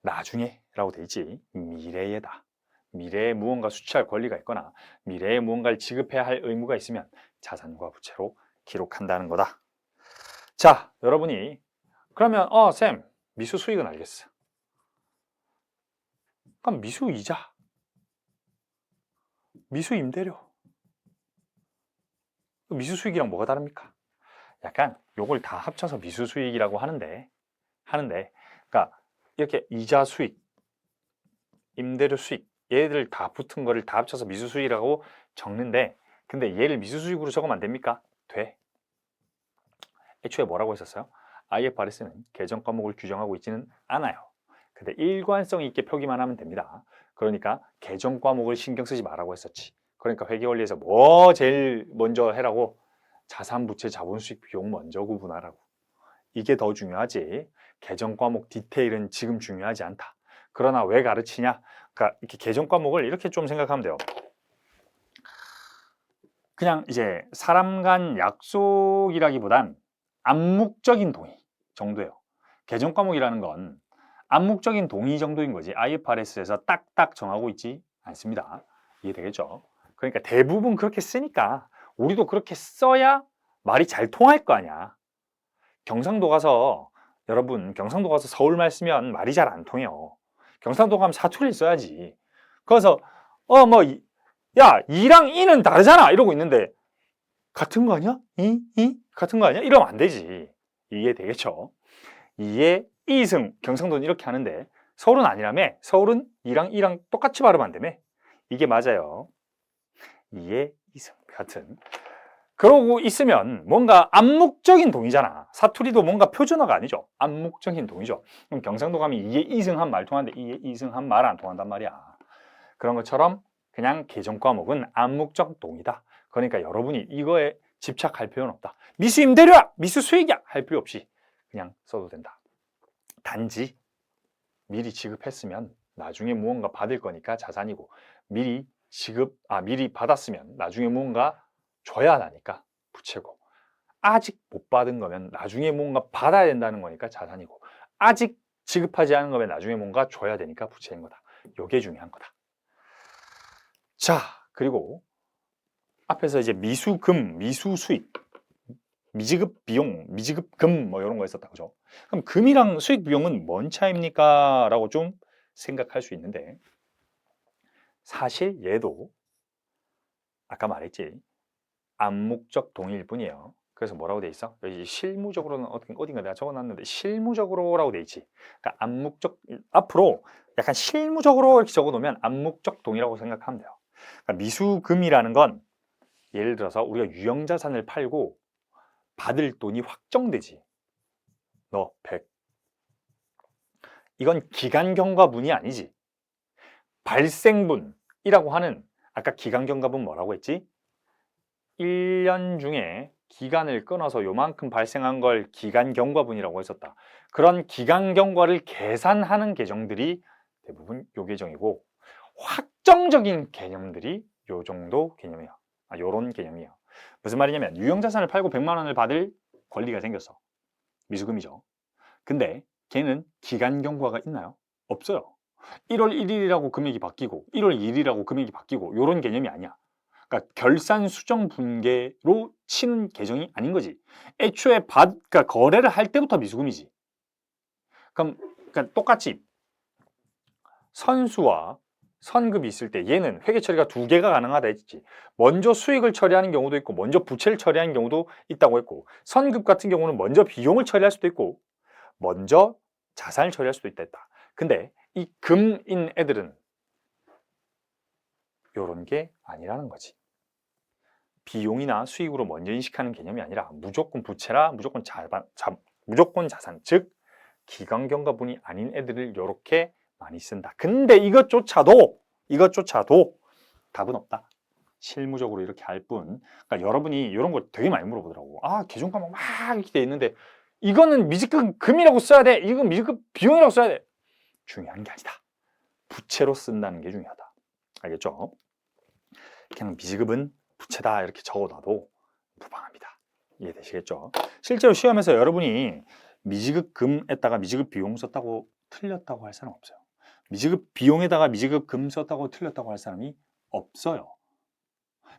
A: 나중에라고 돼 있지. 미래에다. 미래에 무언가 수취할 권리가 있거나 미래에 무언가를 지급해야 할 의무가 있으면 자산과 부채로 기록한다는 거다. 자, 여러분이 그러면 쌤, 미수 수익은 알겠어. 그럼 미수 이자, 미수 임대료, 미수 수익이랑 뭐가 다릅니까? 약간 요걸 다 합쳐서 미수수익이라고 하는데 그러니까 이렇게 이자 수익, 임대료 수익 얘들 다 붙은 거를 다 합쳐서 미수수익이라고 적는데 근데 얘를 미수수익으로 적으면 안 됩니까? 돼. 애초에 뭐라고 했었어요? IFRS는 계정 과목을 규정하고 있지는 않아요. 근데 일관성 있게 표기만 하면 됩니다. 그러니까 계정 과목을 신경 쓰지 말라고 했었지. 그러니까 회계원리에서 뭐 제일 먼저 해라고? 자산, 부채, 자본, 수익, 비용 먼저 구분하라고. 이게 더 중요하지. 계정 과목 디테일은 지금 중요하지 않다. 그러나 왜 가르치냐? 그러니까 이렇게 계정 과목을 이렇게 좀 생각하면 돼요. 그냥 이제 사람 간 약속이라기보단 암묵적인 동의 정도예요. 계정 과목이라는 건 암묵적인 동의 정도인 거지 IFRS에서 딱딱 정하고 있지 않습니다. 이해되겠죠? 그러니까 대부분 그렇게 쓰니까 우리도 그렇게 써야 말이 잘 통할 거 아니야. 경상도 가서 여러분 경상도 가서 서울말 쓰면 말이 잘 안 통해요. 경상도 가면 사투리를 써야지. 그래서 야 이랑 이는 다르잖아 이러고 있는데 같은 거 아니야? 이? 같은 거 아니야? 이러면 안 되지. 이해되겠죠? 이에 이승 경상도는 이렇게 하는데 서울은 아니라며. 서울은 이랑 이랑 똑같이 발음 안 되며. 이게 맞아요. 이에 이승 같은. 그러고 있으면 뭔가 암묵적인 동의잖아. 사투리도 뭔가 표준어가 아니죠. 암묵적인 동의죠. 그럼 경상도 가면 이에 이승한 말 통하는데 이에 이승한 말 안 통한단 말이야. 그런 것처럼 그냥 계정 과목은 암묵적 동의다. 그러니까 여러분이 이거에 집착할 필요는 없다. 미수 임대료야, 미수 수익이야 할 필요 없이 그냥 써도 된다. 단지 미리 지급했으면 나중에 무언가 받을 거니까 자산이고 미리 받았으면 나중에 무언가 줘야 하니까 부채고 아직 못 받은 거면 나중에 뭔가 받아야 된다는 거니까 자산이고 아직 지급하지 않은 거면 나중에 뭔가 줘야 되니까 부채인 거다. 이게 중요한 거다. 자, 그리고 앞에서 이제 미수금, 미수수익, 미지급 비용, 미지급 금 뭐 이런 거 있었다 그죠? 그럼 금이랑 수익 비용은 뭔 차이입니까? 라고 좀 생각할 수 있는데 사실 얘도 아까 말했지 암묵적 동의일 뿐이에요. 그래서 뭐라고 돼 있어? 여기 실무적으로는 어딘가 내가 적어놨는데 실무적으로라고 돼 있지. 그러니까 암묵적 앞으로 약간 실무적으로 이렇게 적어놓으면 암묵적 동의라고 생각하면 돼요. 그러니까 미수금이라는 건 예를 들어서 우리가 유형자산을 팔고 받을 돈이 확정되지. 너 100. 이건 기간경과분이 아니지. 발생분이라고 하는 아까 기간경과분 뭐라고 했지? 1년 중에 기간을 끊어서 요만큼 발생한 걸 기간경과분이라고 했었다. 그런 기간경과를 계산하는 계정들이 대부분 요 계정이고 확정적인 개념들이 요 정도 개념이야. 요런 개념이에요. 무슨 말이냐면 유형자산을 팔고 100만 원을 받을 권리가 생겼어. 미수금이죠. 근데 걔는 기간 경과가 있나요? 없어요. 1월 1일이라고 금액이 바뀌고 1월 2일이라고 금액이 바뀌고 이런 개념이 아니야. 그러니까 결산 수정 분계로 치는 계정이 아닌 거지. 애초에 그러니까 거래를 할 때부터 미수금이지. 그러니까 똑같이 선수와 선급이 있을 때 얘는 회계 처리가 두 개가 가능하다 했지. 먼저 수익을 처리하는 경우도 있고 먼저 부채를 처리하는 경우도 있다고 했고 선급 같은 경우는 먼저 비용을 처리할 수도 있고 먼저 자산을 처리할 수도 있다 했다. 근데 이 금인 애들은 이런 게 아니라는 거지. 비용이나 수익으로 먼저 인식하는 개념이 아니라 무조건 부채라 무조건 자산, 즉 기간경과분이 아닌 애들을 이렇게 많이 쓴다. 근데 이것조차도 답은 없다. 실무적으로 이렇게 할 뿐. 그러니까 여러분이 이런 거 되게 많이 물어보더라고. 계정 과목 막 이렇게 돼 있는데 이거는 미지급 금이라고 써야 돼. 이건 미지급 비용이라고 써야 돼. 중요한 게 아니다. 부채로 쓴다는 게 중요하다. 알겠죠? 그냥 미지급은 부채다 이렇게 적어놔도 무방합니다. 이해되시겠죠? 실제로 시험에서 여러분이 미지급 금에다가 미지급 비용 썼다고 틀렸다고 할 사람 없어요. 미지급 비용에다가 미지급 금 썼다고 틀렸다고 할 사람이 없어요.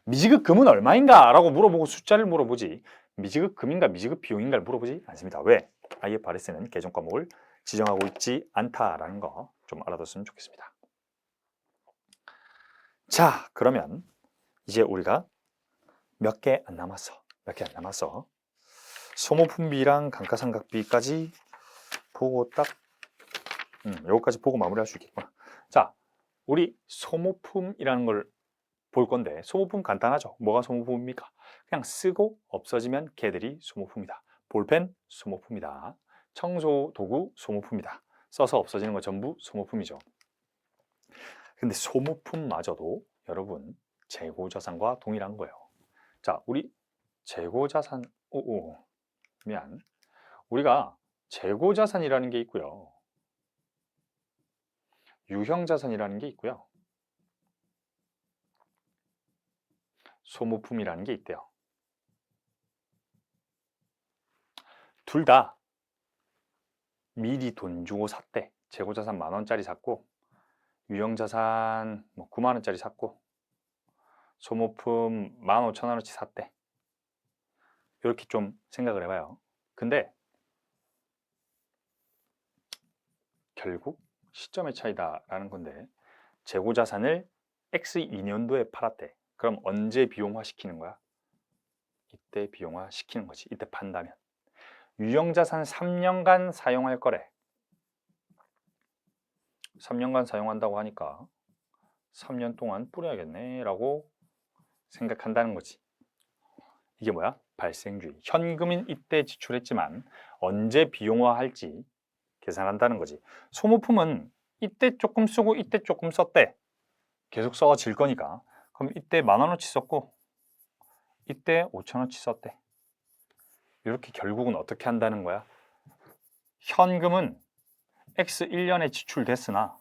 A: 미지급 금은 얼마인가? 라고 물어보고 숫자를 물어보지 미지급 금인가 미지급 비용인가를 물어보지 않습니다. 왜? IFRS는 계정 과목을 지정하고 있지 않다라는 거 좀 알아뒀으면 좋겠습니다. 자, 그러면 이제 우리가 몇 개 안 남았어. 소모품비랑 감가상각비까지 보고 딱 요거까지 보고 마무리할 수 있겠구나. 자, 우리 소모품이라는 걸 볼 건데 소모품 간단하죠. 뭐가 소모품입니까? 그냥 쓰고 없어지면 걔들이 소모품이다. 볼펜 소모품이다. 청소 도구 소모품이다. 써서 없어지는 거 전부 소모품이죠. 근데 소모품마저도 여러분 재고자산과 동일한 거예요. 자, 우리 재고자산 미안. 우리가 재고자산이라는 게 있고요. 유형자산이라는 게 있고요. 소모품이라는 게 있대요. 둘 다 미리 돈 주고 샀대. 재고자산 10,000원짜리 샀고 유형자산 90,000원짜리 샀고 소모품 15,000원어치 샀대. 이렇게 좀 생각을 해봐요. 근데 결국 시점의 차이다라는 건데 재고자산을 X2년도에 팔았대. 그럼 언제 비용화 시키는 거야? 이때 비용화 시키는 거지. 이때 판다면. 유형자산 3년간 사용할 거래. 3년간 사용한다고 하니까 3년 동안 뿌려야겠네 라고 생각한다는 거지. 이게 뭐야? 발생주의. 현금인 이때 지출했지만 언제 비용화할지 계산한다는 거지. 소모품은 이때 조금 쓰고 이때 조금 썼대. 계속 써질 거니까. 그럼 이때 10,000원어치 썼고 이때 5,000원어치 썼대. 이렇게 결국은 어떻게 한다는 거야? 현금은 X 1년에 지출됐으나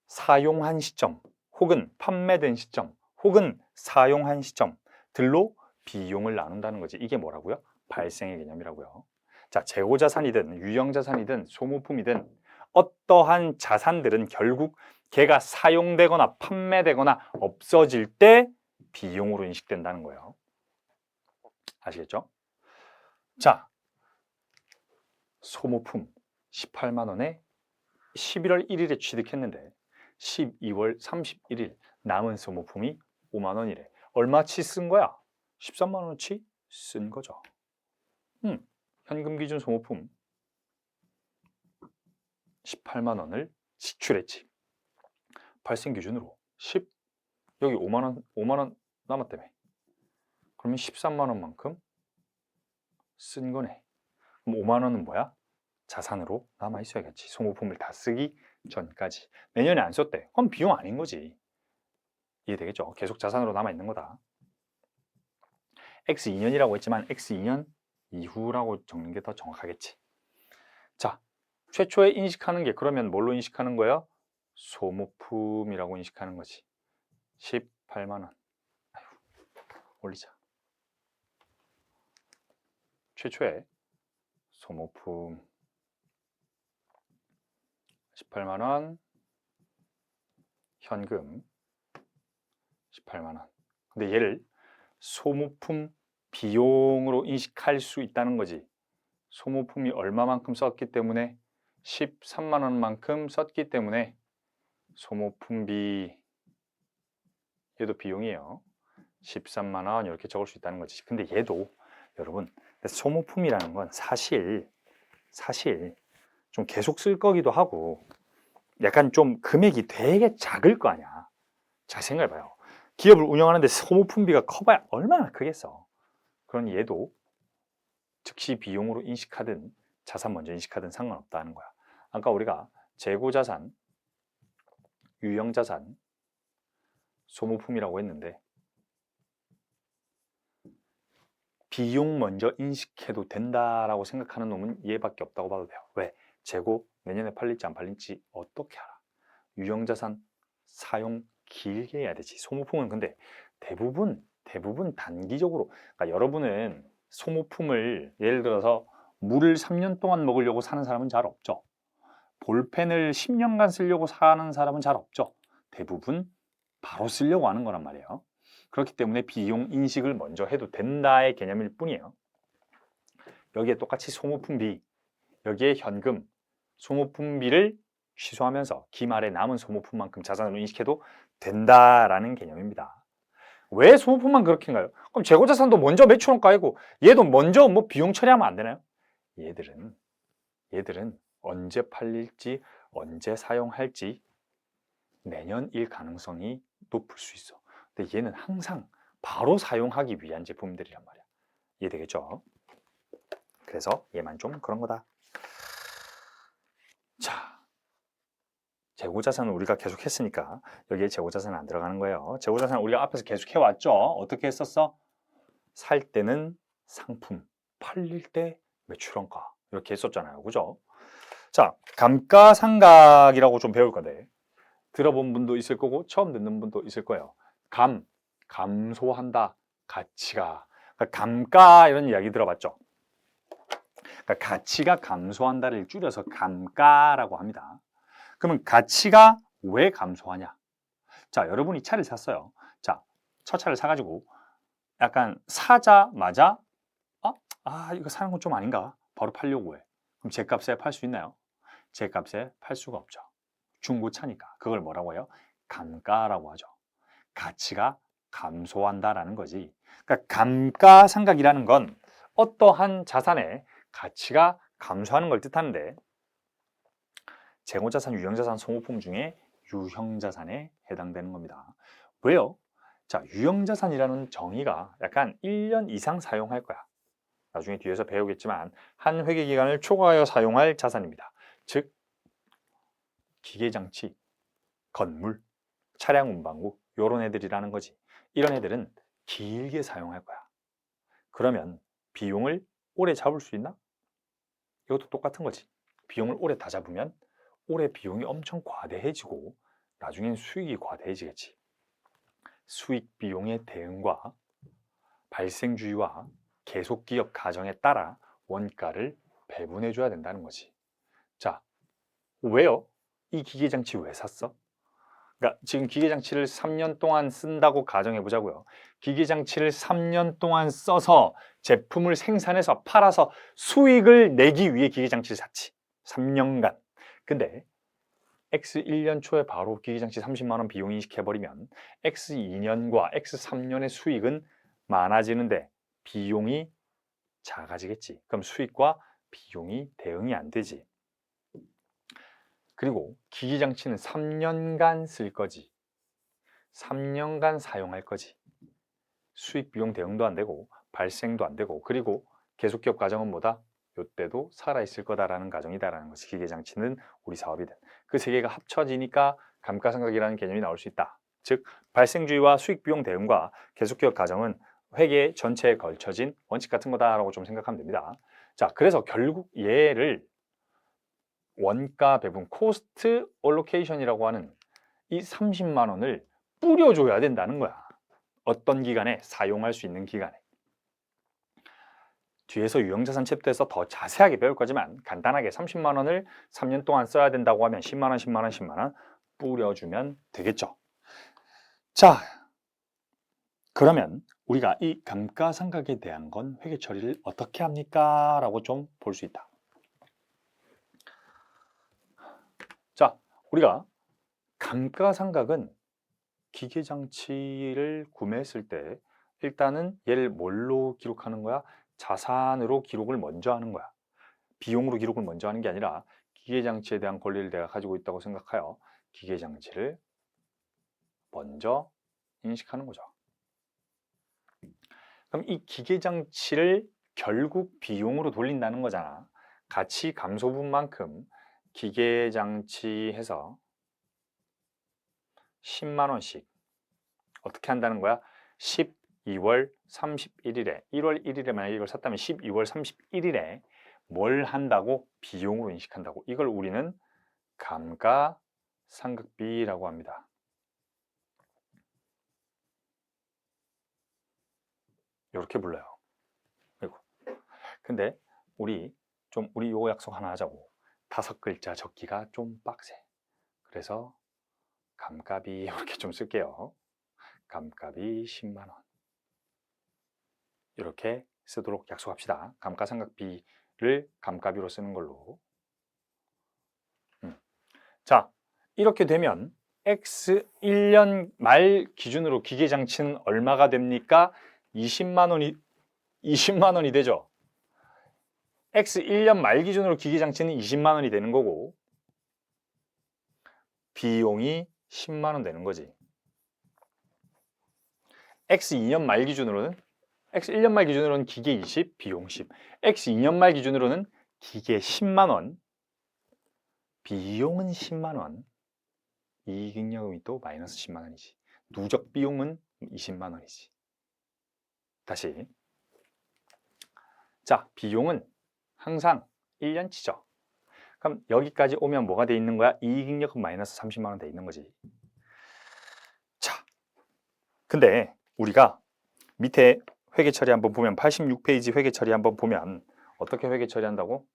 A: 사용한 시점 혹은 판매된 시점 혹은 사용한 시점들로 비용을 나눈다는 거지. 이게 뭐라고요? 발생의 개념이라고요. 자, 재고자산이든 유형자산이든 소모품이든 어떠한 자산들은 결국 걔가 사용되거나 판매되거나 없어질 때 비용으로 인식된다는 거예요. 아시겠죠? 자, 소모품 18만 원에 11월 1일에 취득했는데 12월 31일 남은 소모품이 5만 원이래. 얼마치 쓴 거야? 13만 원어치 쓴 거죠. 현금 기준 소모품 18만 원을 지출했지. 발생 기준으로 10 여기 5만 원 남았다며. 그러면 13만 원만큼 쓴 거네. 그럼 5만 원은 뭐야? 자산으로 남아 있어야겠지. 소모품을 다 쓰기 전까지. 내년에 안 썼대. 그럼 비용 아닌 거지. 이해되겠죠? 계속 자산으로 남아 있는 거다. X2년이라고 했지만 X2년 이후라고 적는 게 더 정확하겠지. 자, 최초에 인식하는 게 그러면 뭘로 인식하는 거야? 소모품이라고 인식하는 거지. 18만 원. 올리자. 최초에 소모품 18만 원, 현금 18만 원. 근데 얘를 소모품 비용으로 인식할 수 있다는 거지. 소모품이 얼마만큼 썼기 때문에 13만 원만큼 썼기 때문에 소모품비 얘도 비용이에요. 13만 원 이렇게 적을 수 있다는 거지. 근데 얘도 여러분 소모품이라는 건 사실 좀 계속 쓸 거기도 하고 약간 좀 금액이 되게 작을 거 아니야. 잘 생각해봐요. 기업을 운영하는데 소모품비가 커봐야 얼마나 크겠어. 그러니 얘도 즉시 비용으로 인식하든 자산 먼저 인식하든 상관없다는 거야. 아까 우리가 재고자산, 유형자산, 소모품이라고 했는데 비용 먼저 인식해도 된다라고 생각하는 놈은 얘밖에 없다고 봐도 돼요. 왜? 재고 내년에 팔릴지 안 팔릴지 어떻게 알아? 유형자산 사용 길게 해야 되지. 소모품은 근데 대부분 단기적으로, 그러니까 여러분은 소모품을 예를 들어서 물을 3년 동안 먹으려고 사는 사람은 잘 없죠. 볼펜을 10년간 쓰려고 사는 사람은 잘 없죠. 대부분 바로 쓰려고 하는 거란 말이에요. 그렇기 때문에 비용 인식을 먼저 해도 된다의 개념일 뿐이에요. 여기에 똑같이 소모품비, 여기에 현금, 소모품비를 취소하면서 기말에 남은 소모품만큼 자산으로 인식해도 된다라는 개념입니다. 왜 소모품만 그렇게인가요? 그럼 재고자산도 먼저 매출원가이고 얘도 먼저 뭐 비용 처리하면 안 되나요? 얘들은 언제 팔릴지 언제 사용할지 내년일 가능성이 높을 수 있어. 근데 얘는 항상 바로 사용하기 위한 제품들이란 말이야. 이해되겠죠? 그래서 얘만 좀 그런 거다. 자, 재고자산은 우리가 계속 했으니까 여기에 재고자산은 안 들어가는 거예요. 재고자산은 우리가 앞에서 계속 해왔죠. 어떻게 했었어? 살 때는 상품, 팔릴 때 매출원가 이렇게 했었잖아요. 그죠? 자, 감가상각이라고 좀 배울 건데 들어본 분도 있을 거고 처음 듣는 분도 있을 거예요. 감소한다, 가치가. 그러니까 감가 이런 이야기 들어봤죠? 그러니까 가치가 감소한다를 줄여서 감가라고 합니다. 그러면 가치가 왜 감소하냐? 자, 여러분이 차를 샀어요. 자, 첫 차를 사가지고 약간 사자마자 이거 사는 건 좀 아닌가? 바로 팔려고 해. 그럼 제 값에 팔 수 있나요? 제 값에 팔 수가 없죠. 중고차니까. 그걸 뭐라고 해요? 감가라고 하죠. 가치가 감소한다라는 거지. 그러니까 감가상각이라는 건 어떠한 자산의 가치가 감소하는 걸 뜻하는데 재고자산, 유형자산, 소모품 중에 유형자산에 해당되는 겁니다. 왜요? 자, 유형자산이라는 정의가 약간 1년 이상 사용할 거야. 나중에 뒤에서 배우겠지만 한 회계기간을 초과하여 사용할 자산입니다. 즉 기계장치, 건물, 차량 운반구 이런 애들이라는 거지. 이런 애들은 길게 사용할 거야. 그러면 비용을 오래 잡을 수 있나? 이것도 똑같은 거지. 비용을 오래 다 잡으면 올해 비용이 엄청 과대해지고 나중엔 수익이 과대해지겠지. 수익 비용의 대응과 발생주의와 계속기업 가정에 따라 원가를 배분해 줘야 된다는 거지. 자, 왜요? 이 기계장치 왜 샀어? 그러니까 지금 기계장치를 3년 동안 쓴다고 가정해 보자고요. 기계장치를 3년 동안 써서 제품을 생산해서 팔아서 수익을 내기 위해 기계장치를 샀지. 3년간. 근데 X 1년 초에 바로 기계장치 30만 원 비용 인식해버리면 X 2년과 X 3년의 수익은 많아지는데 비용이 작아지겠지. 그럼 수익과 비용이 대응이 안 되지. 그리고 기계장치는 3년간 쓸 거지. 3년간 사용할 거지. 수익 비용 대응도 안 되고 발생도 안 되고 그리고 계속기업 가정은 뭐다? 요때도 살아있을 거다라는 가정이다라는 것이 기계장치는 우리 사업이든 그 세 개가 합쳐지니까 감가상각이라는 개념이 나올 수 있다. 즉 발생주의와 수익 비용 대응과 계속기업 가정은 회계 전체에 걸쳐진 원칙 같은 거다라고 좀 생각하면 됩니다. 자, 그래서 결국 얘를 원가 배분 코스트 올로케이션이라고 하는 이 30만 원을 뿌려줘야 된다는 거야. 어떤 기간에 사용할 수 있는 기간에. 뒤에서 유형자산 챕터에서 더 자세하게 배울 거지만 간단하게 30만 원을 3년 동안 써야 된다고 하면 10만 원, 10만 원, 10만 원 뿌려주면 되겠죠. 자, 그러면 우리가 이 감가상각에 대한 건 회계 처리를 어떻게 합니까? 라고 좀 볼 수 있다. 자, 우리가 감가상각은 기계장치를 구매했을 때 일단은 얘를 뭘로 기록하는 거야? 자산으로 기록을 먼저 하는 거야. 비용으로 기록을 먼저 하는 게 아니라 기계장치에 대한 권리를 내가 가지고 있다고 생각하여 기계장치를 먼저 인식하는 거죠. 그럼 이 기계장치를 결국 비용으로 돌린다는 거잖아. 가치 감소분만큼 기계장치에서 10만 원씩 어떻게 한다는 거야? 12월 31일에 1월 1일에 만약에 이걸 샀다면 12월 31일에 뭘 한다고? 비용으로 인식한다고. 이걸 우리는 감가상각비라고 합니다. 이렇게 불러요. 그리고 근데 우리 요거 약속 하나 하자고. 5글자 적기가 좀 빡세. 그래서 감가비 이렇게 좀 쓸게요. 감가비 10만 원. 이렇게 쓰도록 약속합시다. 감가상각비를 감가비로 쓰는 걸로. 자, 이렇게 되면 X 1년 말 기준으로 기계장치는 얼마가 됩니까? 20만 원이 되죠. X 1년 말 기준으로 기계장치는 20만 원이 되는 거고 비용이 10만 원 되는 거지. X 2년 말 기준으로는 X 1년 말 기준으로는 기계 20, 비용 10. X 2년 말 기준으로는 기계 10만 원, 비용은 10만 원. 이익잉여금이 또 마이너스 10만 원이지. 누적 비용은 20만 원이지. 다시. 자, 비용은 항상 1년치죠. 그럼 여기까지 오면 뭐가 돼 있는 거야? 이익잉여금 마이너스 30만 원 돼 있는 거지. 자, 근데 우리가 밑에 회계 처리 한번 보면 86페이지 회계 처리 한번 보면 어떻게 회계 처리한다고?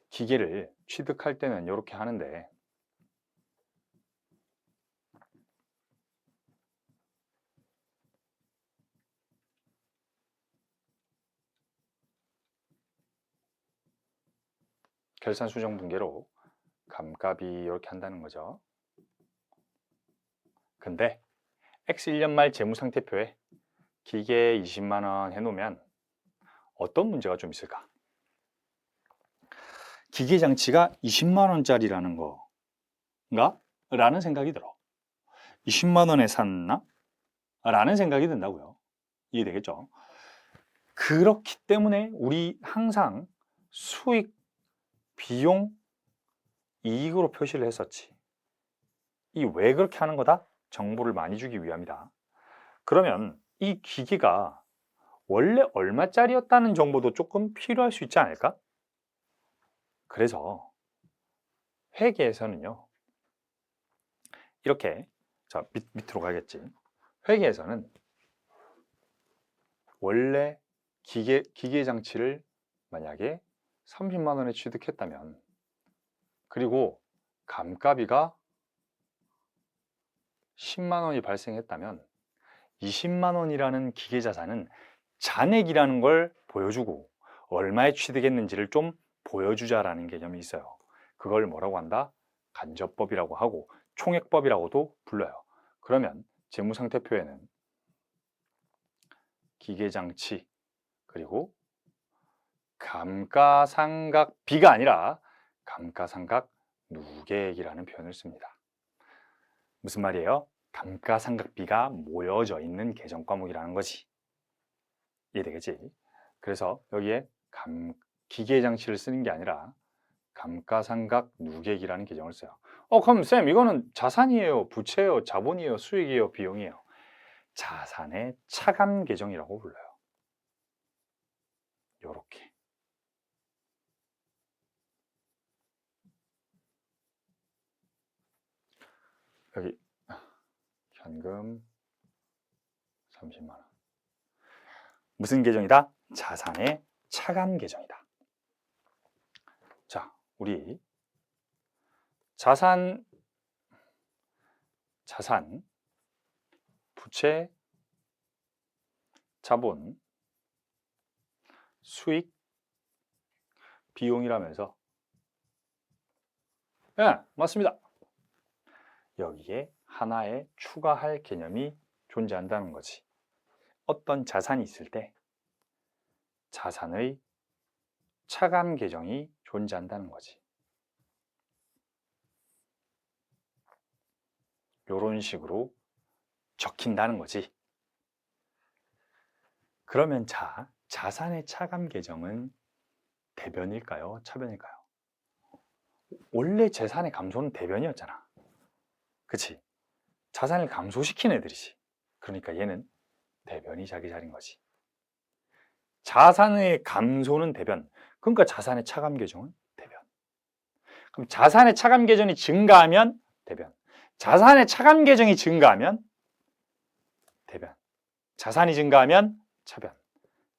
A: 기계를 취득할 때는 이렇게 하는데 결산 수정 분계로 감값이 이렇게 한다는 거죠. 근데 X 1년 말 재무상태표에 기계 20만 원 해놓으면 어떤 문제가 좀 있을까? 기계 장치가 20만 원짜리라는 건가? 라는 생각이 들어. 20만 원에 샀나? 라는 생각이 든다고요. 이해되겠죠? 그렇기 때문에 우리 항상 수익, 비용, 이익으로 표시를 했었지. 이 왜 그렇게 하는 거다? 정보를 많이 주기 위함이다. 그러면 이 기계가 원래 얼마짜리였다는 정보도 조금 필요할 수 있지 않을까? 그래서 회계에서는요. 이렇게 자 밑으로 가겠지. 회계에서는 원래 기계 장치를 만약에 30만 원에 취득했다면 그리고 감가비가 10만 원이 발생했다면 20만 원이라는 기계 자산은 잔액이라는 걸 보여주고 얼마에 취득했는지를 좀 보여주자라는 개념이 있어요. 그걸 뭐라고 한다? 간접법이라고 하고 총액법이라고도 불러요. 그러면 재무상태표에는 기계장치 그리고 감가상각비가 아니라 감가상각 누계액이라는 표현을 씁니다. 무슨 말이에요? 감가상각비가 모여져 있는 계정 과목이라는 거지. 이해되겠지? 그래서 여기에 기계장치를 쓰는 게 아니라 감가상각 누계액이라는 계정을 써요. 그럼 쌤 이거는 자산이에요? 부채예요? 자본이에요? 수익이에요? 비용이에요? 자산의 차감 계정이라고 불러요. 요렇게. 여기 현금 30만 원. 무슨 계정이다? 자산의 차감 계정이다. 자, 우리 자산, 부채, 자본, 수익, 비용이라면서 네, 맞습니다. 여기에 하나의 추가할 개념이 존재한다는 거지. 어떤 자산이 있을 때 자산의 차감 계정이 존재한다는 거지. 이런 식으로 적힌다는 거지. 그러면 자산의 차감 계정은 대변일까요? 차변일까요? 원래 재산의 감소는 대변이었잖아. 그치? 자산을 감소시킨 애들이지. 그러니까 얘는 대변이 자기 자리인 거지. 자산의 감소는 대변. 그러니까 자산의 차감 계정은 대변. 그럼 자산의 차감 계정이 증가하면 대변. 자산의 차감 계정이 증가하면 대변. 자산이 증가하면 차변.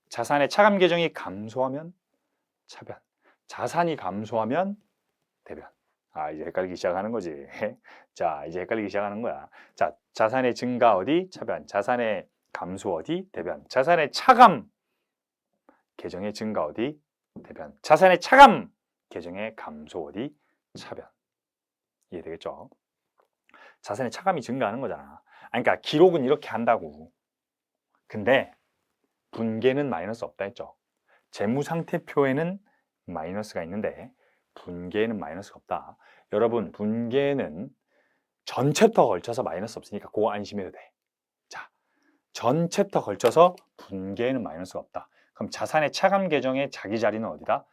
A: 자산의 차감 계정이 감소하면 차변. 자산이 감소하면 대변. 이제 헷갈리기 시작하는 거지. 자, 이제 헷갈리기 시작하는 거야. 자, 자산의 증가 어디? 차변. 자산의 감소 어디? 대변. 자산의 차감 계정의 증가 어디? 대변. 자산의 차감 계정의 감소 어디? 차변. 이해되겠죠? 자산의 차감이 증가하는 거잖아. 그러니까 기록은 이렇게 한다고. 근데 분계는 마이너스 없다 했죠. 재무상태표에는 마이너스가 있는데 분계에는 마이너스가 없다. 여러분, 분계는 전 챕터 걸쳐서 마이너스 없으니까 그거 안심해도 돼. 자, 전 챕터 걸쳐서 분계에는 마이너스가 없다. 그럼 자산의 차감 계정의 자기 자리는 어디다?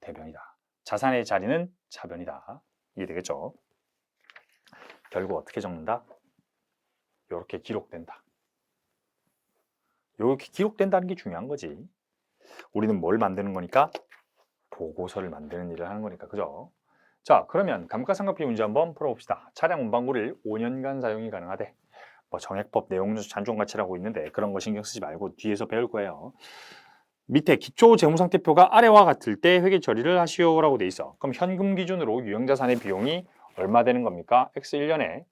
A: 대변이다. 자산의 자리는 자변이다. 이해되겠죠? 결국 어떻게 적는다? 이렇게 기록된다. 이렇게 기록된다는 게 중요한 거지. 우리는 뭘 만드는 거니까? 보고서를 만드는 일을 하는 거니까. 그죠? 자, 그러면 감가상각비 문제 한번 풀어봅시다. 차량 운반구를 5년간 사용이 가능하대. 뭐 정액법 내용조사 잔존가치라고 있는데 그런 거 신경 쓰지 말고 뒤에서 배울 거예요. 밑에 기초 재무상태표가 아래와 같을 때 회계 처리를 하시오라고 돼 있어. 그럼 현금 기준으로 유형자산의 비용이 얼마 되는 겁니까? X 1년에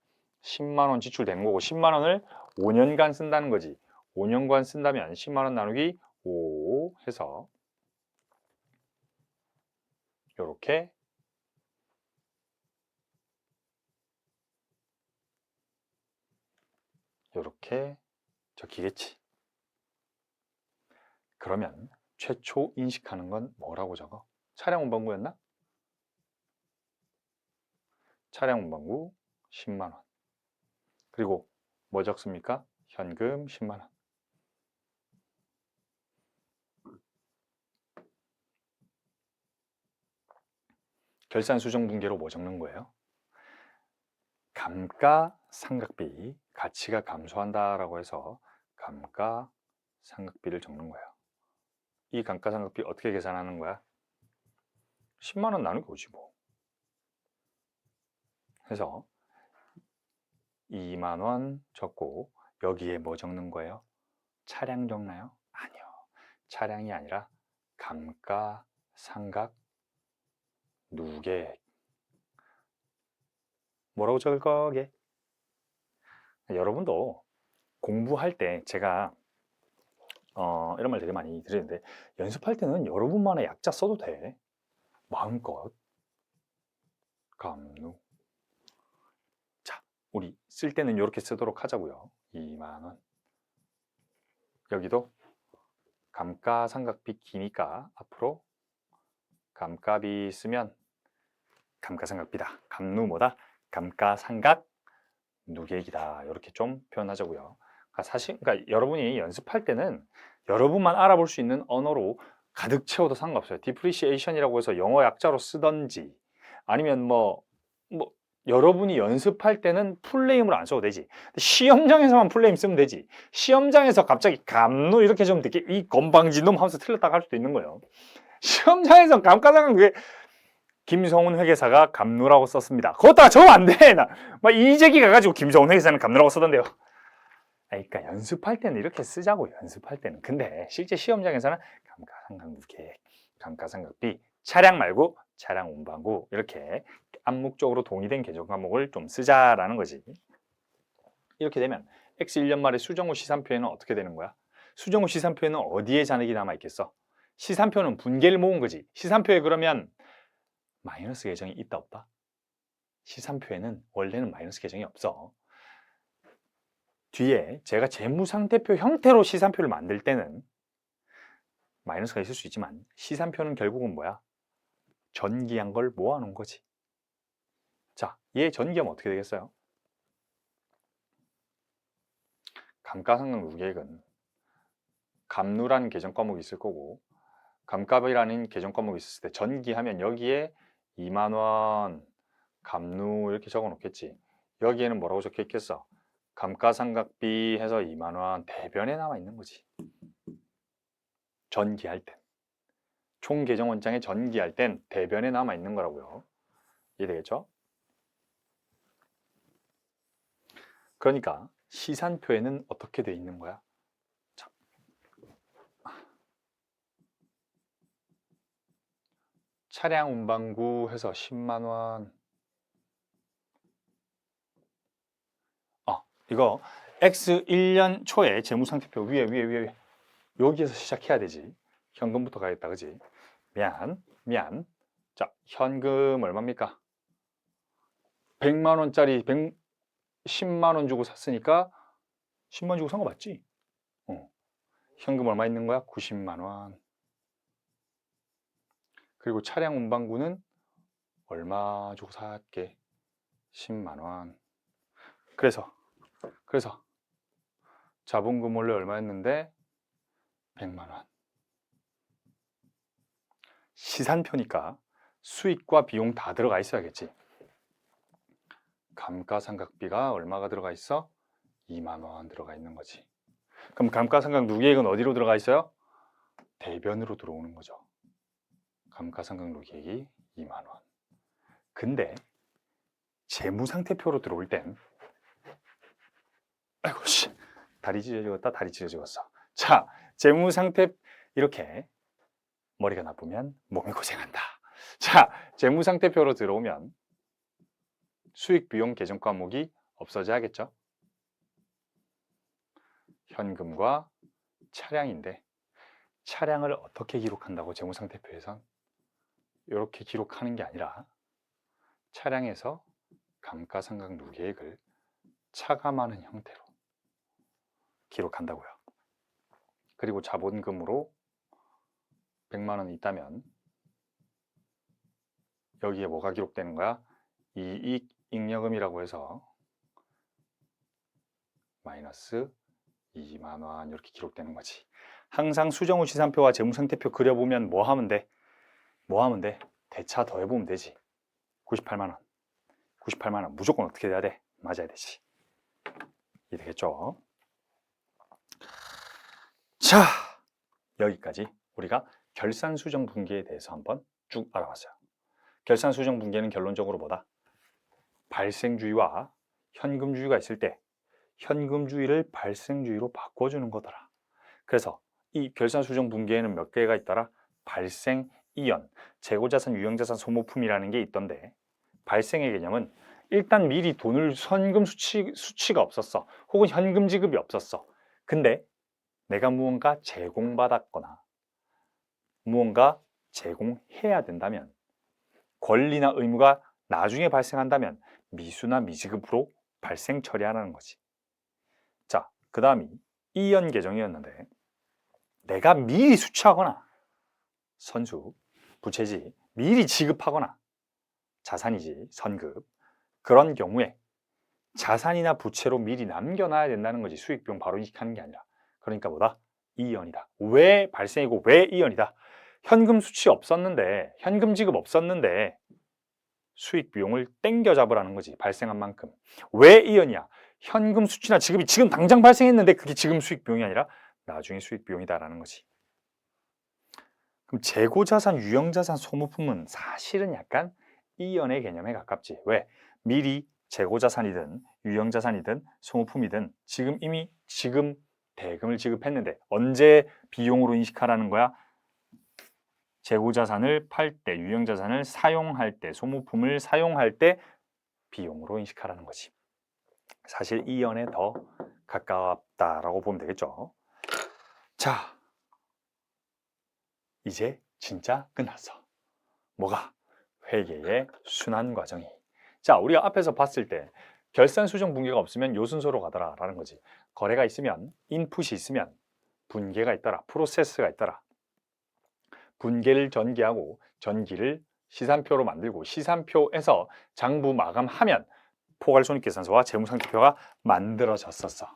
A: 10만 원 지출되는 거고 10만 원을 5년간 쓴다는 거지. 5년간 쓴다면 10만 원 나누기 5 해서 요렇게 적히겠지. 그러면 최초 인식하는 건 뭐라고 적어? 차량 운반구였나? 차량 운반구 10만 원. 그리고 뭐 적습니까? 현금 10만 원. 결산 수정 분계로 뭐 적는 거예요? 감가상각비, 가치가 감소한다라고 해서 감가상각비를 적는 거예요. 이 감가상각비 어떻게 계산하는 거야? 10만 원 나누기 5지 뭐. 해서 2만 원 적고 여기에 뭐 적는 거예요? 차량 적나요? 아니요. 차량이 아니라 감가상각 누계. 뭐라고 적을 거게? 여러분도 공부할 때 제가 이런 말 되게 많이 드리는데 연습할 때는 여러분만의 약자 써도 돼. 마음껏. 감누. 자, 우리 쓸 때는 이렇게 쓰도록 하자고요. 2만 원. 여기도 감가상각비 기니까 앞으로 감가비 쓰면 감가상각비다. 감누 뭐다? 감가상각 누계액이다. 이렇게 좀 표현하자고요. 그러니까 여러분이 연습할 때는 여러분만 알아볼 수 있는 언어로 가득 채워도 상관없어요. 디프리시에이션이라고 해서 영어 약자로 쓰던지 아니면 뭐 여러분이 연습할 때는 풀네임을 안 써도 되지. 시험장에서만 풀네임 쓰면 되지. 시험장에서 갑자기 감누 이렇게 좀 되게 이 건방진놈 하면서 틀렸다가 할 수도 있는 거예요. 시험장에서 감가상각 그게 김성훈 회계사가 감누라고 썼습니다. 그것다가 적으면 안 돼. 막 이재기 가가지고 김성훈 회계사는 감누라고 쓰던데요. 그러니까 연습할 때는 이렇게 쓰자고. 연습할 때는. 근데 실제 시험장에서는 감가상각 누계액, 감가상각비, 차량 말고 차량 운반구 이렇게 암묵적으로 동의된 계정 과목을 좀 쓰자라는 거지. 이렇게 되면 X 1년 말에 수정 후 시산표에는 어떻게 되는 거야? 수정 후 시산표에는 어디에 잔액이 남아있겠어? 시산표는 분계를 모은 거지. 시산표에 그러면 마이너스 계정이 있다 없다? 시산표에는 원래는 마이너스 계정이 없어. 뒤에 제가 재무상태표 형태로 시산표를 만들 때는 마이너스가 있을 수 있지만 시산표는 결국은 뭐야? 전기한 걸 모아놓은 거지. 자, 얘 전기하면 어떻게 되겠어요? 감가상각 누계액은 감누라는 계정 과목이 있을 거고 감가비라는 계정 과목이 있을 때 전기하면 여기에 2만 원 감누 이렇게 적어 놓겠지. 여기에는 뭐라고 적혀 있겠어? 감가상각비 해서 2만 원 대변에 남아 있는 거지. 전기할 땐. 총 계정 원장에 전기할 땐 대변에 남아 있는 거라고요. 이해되겠죠? 그러니까 시산표에는 어떻게 돼 있는 거야? 자. 차량 운반구 해서 10만 원. 이거 X 1년 초에 재무상태표 위에 여기에서 시작해야 되지. 현금부터 가겠다, 그지? 미안. 자, 현금 얼마입니까? 100만 원짜리 10만 원 주고 샀으니까 10만 원 주고 산 거 맞지? 현금 얼마 있는 거야? 90만 원. 그리고 차량 운반구는 얼마 주고 샀게? 10만 원. 그래서 자본금 원래 얼마였는데 100만 원. 시산표니까 수익과 비용 다 들어가 있어야겠지. 감가상각비가 얼마가 들어가 있어? 2만 원 들어가 있는 거지. 그럼 감가상각 누계액은 어디로 들어가 있어요? 대변으로 들어오는 거죠. 감가상각 누계액이 2만 원. 근데 재무상태표로 들어올 땐 아이고 씨 다리 찢어졌다 다리 찢어졌어. 자, 재무상태 이렇게 머리가 나쁘면 몸이 고생한다. 자, 재무상태표로 들어오면 수익 비용 계정 과목이 없어져야겠죠. 현금과 차량인데 차량을 어떻게 기록한다고 재무상태표에선 이렇게 기록하는 게 아니라 차량에서 감가상각 누계액을 차감하는 형태로 기록한다고요. 그리고 자본금으로 100만 원이 있다면 여기에 뭐가 기록되는 거야? 이익 잉여금이라고 해서 마이너스 2만 원 이렇게 기록되는 거지. 항상 수정후 시산표와 재무상태표 그려보면 뭐 하면 돼? 대차 더해보면 되지. 98만 원. 98만 원 무조건 어떻게 돼야 돼? 맞아야 되지. 이해되겠죠? 자, 여기까지 우리가 결산수정분기에 대해서 한번 쭉 알아봤어요. 결산수정분기는 결론적으로 뭐다? 발생주의와 현금주의가 있을 때 현금주의를 발생주의로 바꿔주는 거더라. 그래서 이 결산수정분기에는 몇 개가 있더라? 발생, 이연, 재고자산, 유형자산, 소모품이라는 게 있던데 발생의 개념은 일단 미리 돈을 현금 수치가 없었어. 혹은 현금 지급이 없었어. 근데 내가 무언가 제공받았거나 무언가 제공해야 된다면 권리나 의무가 나중에 발생한다면 미수나 미지급으로 발생 처리하라는 거지. 자, 그 다음이 이연 계정이었는데 내가 미리 수취하거나 선수, 부채지 미리 지급하거나 자산이지 선급 그런 경우에 자산이나 부채로 미리 남겨놔야 된다는 거지. 수익비용 바로 인식하는 게 아니라. 그러니까 뭐다? 이연이다. 왜 발생이고 왜 이연이다? 현금 수취 없었는데 현금 지급 없었는데 수익 비용을 땡겨 잡으라는 거지. 발생한 만큼. 왜 이연이야? 현금 수취나 지급이 지금 당장 발생했는데 그게 지금 수익 비용이 아니라 나중에 수익 비용이다라는 거지. 그럼 재고자산, 유형자산, 소모품은 사실은 약간 이연의 개념에 가깝지. 왜? 미리 재고자산이든 유형자산이든 소모품이든 지금 대금을 지급했는데 언제 비용으로 인식하라는 거야? 재고자산을 팔 때, 유형자산을 사용할 때, 소모품을 사용할 때 비용으로 인식하라는 거지. 사실 이연에 더 가깝다라고 보면 되겠죠. 자, 이제 진짜 끝났어. 뭐가? 회계의 순환 과정이. 자, 우리가 앞에서 봤을 때 결산 수정 분계가 없으면 요 순서로 가더라라는 거지. 거래가 있으면 인풋이 있으면 분계가 있더라. 프로세스가 있더라. 분계를 전기하고 전기를 시산표로 만들고 시산표에서 장부 마감하면 포괄손익계산서와 재무상태표가 만들어졌었어.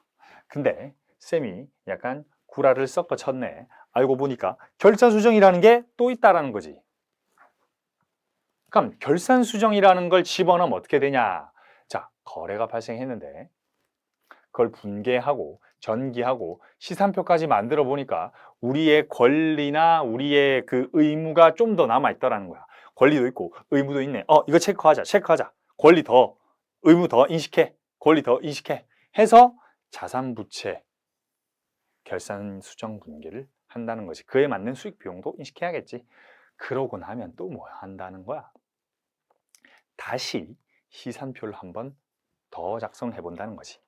A: 근데 쌤이 약간 구라를 섞어 쳤네. 알고 보니까 결산수정이라는 게 또 있다라는 거지. 그럼 결산수정이라는 걸 집어넣으면 어떻게 되냐? 자, 거래가 발생했는데 그걸 분계하고 전기하고 시산표까지 만들어 보니까 우리의 권리나 우리의 그 의무가 좀 더 남아 있다라는 거야. 권리도 있고 의무도 있네. 이거 체크하자. 권리 더, 의무 더 인식해. 권리 더 인식해. 해서 자산부채 결산 수정 분계를 한다는 거지. 그에 맞는 수익 비용도 인식해야겠지. 그러고 나면 또 뭐 한다는 거야? 다시 시산표를 한번 더 작성해 본다는 거지.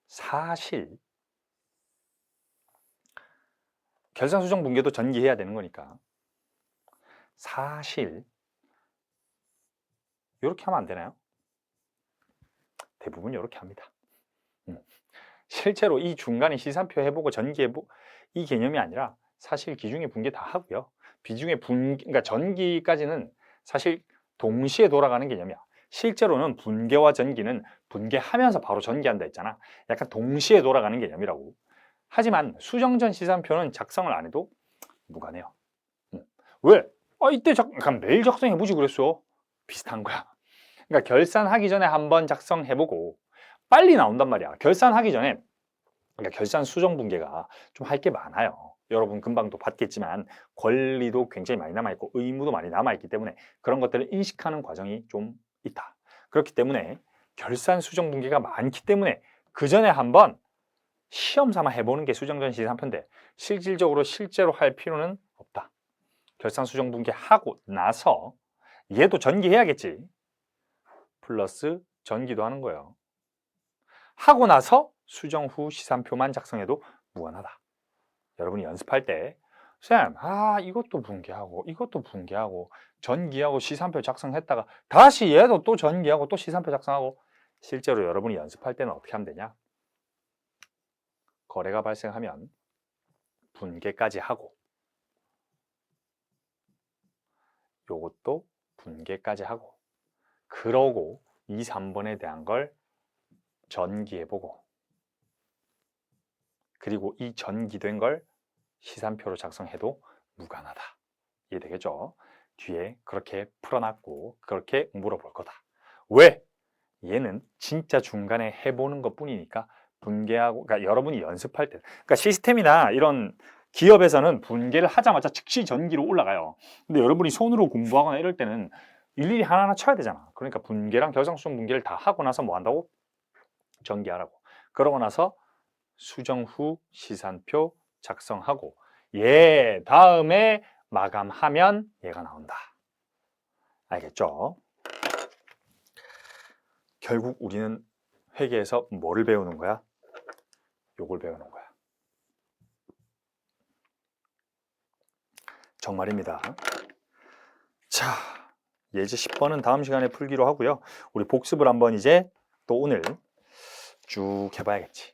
A: 사실 결산 수정 분계도 전기해야 되는 거니까 사실 이렇게 하면 안 되나요? 대부분 이렇게 합니다. 실제로 이 중간에 시산표 해보고 전기해보고 이 개념이 아니라 사실 기중의 분계 다 하고요. 비중의 그러니까 전기까지는 사실 동시에 돌아가는 개념이야. 실제로는 분계와 전기는 분계하면서 바로 전기한다 했잖아. 약간 동시에 돌아가는 개념이라고. 하지만 수정전 시산표는 작성을 안 해도 무관해요. 왜? 이때 그냥 매일 작성해보지 그랬어. 비슷한 거야. 그러니까 결산하기 전에 한번 작성해보고 빨리 나온단 말이야. 결산하기 전에, 그러니까 결산 수정 분계가 좀 할 게 많아요. 여러분 금방 또 봤겠지만 권리도 굉장히 많이 남아있고 의무도 많이 남아있기 때문에 그런 것들을 인식하는 과정이 좀 있다. 그렇기 때문에 결산 수정 분계가 많기 때문에 그 전에 한번 시험 삼아 해보는 게 수정전 시산표인데 실질적으로 할 필요는 없다. 결산 수정 분계 하고 나서 얘도 전기해야겠지. 플러스 전기도 하는 거예요. 하고 나서 수정 후 시산표만 작성해도 무관하다. 여러분이 연습할 때 쌤, 이것도 분계하고 이것도 분계하고 전기하고 시산표 작성했다가 다시 얘도 또 전기하고 또 시산표 작성하고 실제로 여러분이 연습할 때는 어떻게 하면 되냐? 거래가 발생하면 분계까지 하고 요것도 분계까지 하고 그러고 2, 3번에 대한 걸 전기해보고 그리고 이 전기된 걸 시산표로 작성해도 무관하다. 이해되겠죠? 뒤에 그렇게 풀어놨고 그렇게 물어볼 거다. 왜? 얘는 진짜 중간에 해보는 것 뿐이니까 분계하고, 그러니까 여러분이 연습할 때, 그러니까 시스템이나 이런 기업에서는 분계를 하자마자 즉시 전기로 올라가요. 근데 여러분이 손으로 공부하거나 이럴 때는 일일이 하나하나 쳐야 되잖아. 그러니까 분계랑 결산수정 분계를 다 하고 나서 뭐 한다고? 전기하라고. 그러고 나서 수정 후 시산표 작성하고 얘 다음에 마감하면 얘가 나온다. 알겠죠? 결국 우리는 회계에서 뭐를 배우는 거야? 요걸 배우는 거야. 정말입니다. 자, 예제 10번은 다음 시간에 풀기로 하고요. 우리 복습을 한번 이제 또 오늘 쭉 해봐야겠지.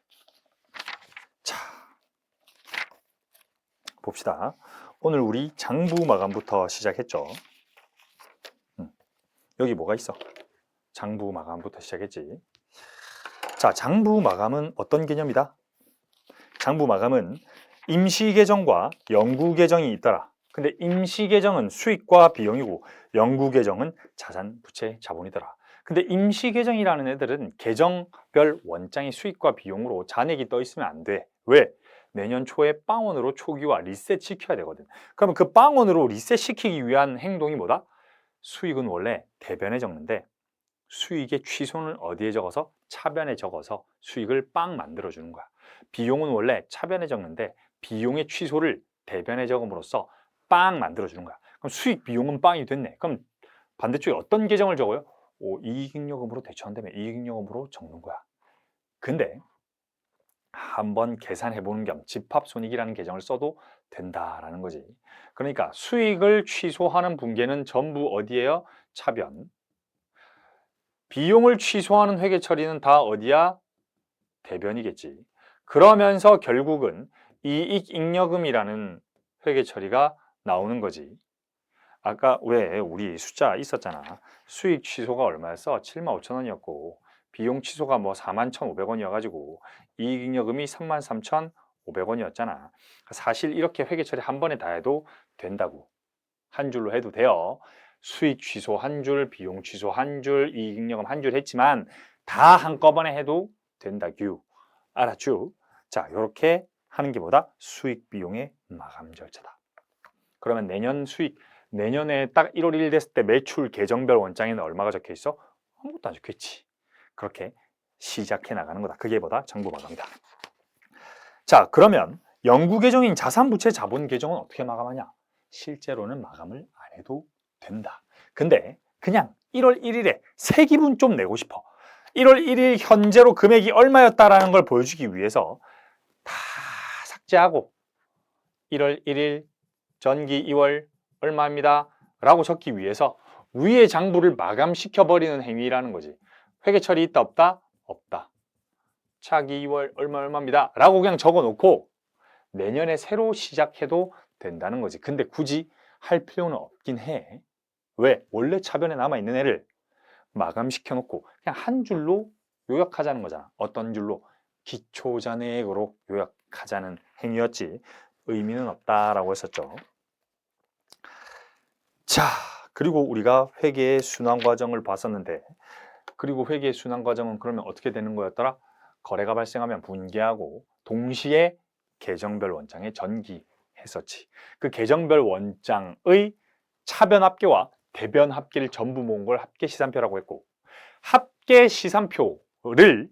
A: 자, 봅시다. 오늘 우리 장부 마감부터 시작했죠. 여기 뭐가 있어? 장부 마감부터 시작했지. 자, 장부 마감은 어떤 개념이다? 장부 마감은 임시 계정과 영구 계정이 있더라. 근데 임시 계정은 수익과 비용이고 영구 계정은 자산, 부채, 자본이더라. 근데 임시 계정이라는 애들은 계정별 원장이 수익과 비용으로 잔액이 떠 있으면 안 돼. 왜? 내년 초에 빵원으로 초기화 리셋 시켜야 되거든. 그러면 그 빵원으로 리셋 시키기 위한 행동이 뭐다? 수익은 원래 대변에 적는데 수익의 취소는 어디에 적어서? 차변에 적어서 수익을 빵 만들어주는 거야. 비용은 원래 차변에 적는데 비용의 취소를 대변에 적음으로써 빵 만들어주는 거야. 그럼 수익 비용은 빵이 됐네. 그럼 반대쪽에 어떤 계정을 적어요? 이익잉여금으로 대처한다면 이익잉여금으로 적는 거야. 근데 한번 계산해보는 겸 집합손익이라는 계정을 써도 된다라는 거지. 그러니까 수익을 취소하는 분계는 전부 어디예요? 차변. 비용을 취소하는 회계 처리는 다 어디야? 대변이겠지. 그러면서 결국은 이익잉여금이라는 회계 처리가 나오는 거지. 아까 왜 우리 숫자 있었잖아. 수익 취소가 얼마였어? 75,000원이었고 비용 취소가 뭐 41,500원이어가지고 이익잉여금이 33,500원이었잖아. 사실 이렇게 회계 처리 한 번에 다 해도 된다고. 한 줄로 해도 돼요. 수익 취소 한 줄, 비용 취소 한 줄, 이익잉여금 한 줄 했지만 다 한꺼번에 해도 된다규. 알았죠? 자, 이렇게 하는 게 뭐다? 수익 비용의 마감 절차다. 그러면 내년 수익, 내년에 딱 1월 1일 됐을 때 매출 계정별 원장에는 얼마가 적혀 있어? 아무것도 안 적혀 있지. 그렇게 시작해 나가는 거다. 그게 뭐다? 장부 마감이다. 자, 그러면 영구 계정인 자산, 부채, 자본 계정은 어떻게 마감하냐? 실제로는 마감을 안 해도 된다. 근데 그냥 1월 1일에 새 기분 좀 내고 싶어. 1월 1일 현재로 금액이 얼마였다라는 걸 보여주기 위해서 다 삭제하고 1월 1일 전기 2월 얼마입니다 라고 적기 위해서 위의 장부를 마감시켜 버리는 행위라는 거지. 회계 처리 있다 없다? 없다. 차기 2월 얼마입니다. 라고 그냥 적어놓고 내년에 새로 시작해도 된다는 거지. 근데 굳이 할 필요는 없긴 해. 왜? 원래 차변에 남아있는 애를 마감시켜놓고 그냥 한 줄로 요약하자는 거잖아. 어떤 줄로? 기초잔액으로 요약하자는 행위였지 의미는 없다라고 했었죠. 자, 그리고 우리가 회계의 순환 과정을 봤었는데, 그리고 회계의 순환 과정은 그러면 어떻게 되는 거였더라? 거래가 발생하면 분기하고 동시에 계정별 원장에 전기했었지. 그 계정별 원장의 차변 합계와 대변 합계를 전부 모은 걸 합계 시산표라고 했고, 합계 시산표를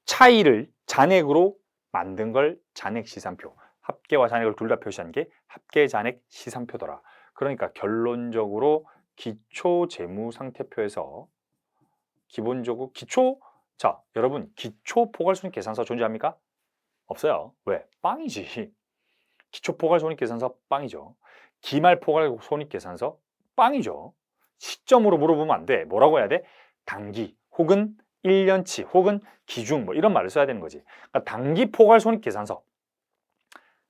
A: 차이를 잔액으로 만든 걸 잔액 시산표, 합계와 잔액을 둘 다 표시한 게 합계 잔액 시산표더라. 그러니까 결론적으로 기초 재무 상태표에서 기본적으로 자, 여러분 기초 포괄손익 계산서 존재합니까? 없어요. 왜? 빵이지. 기초 포괄손익 계산서 빵이죠. 기말 포괄손익 계산서 빵이죠. 시점으로 물어보면 안 돼. 뭐라고 해야 돼? 단기 혹은 1년치 혹은 기중 뭐 이런 말을 써야 되는 거지. 그러니까 단기 포괄손익 계산서.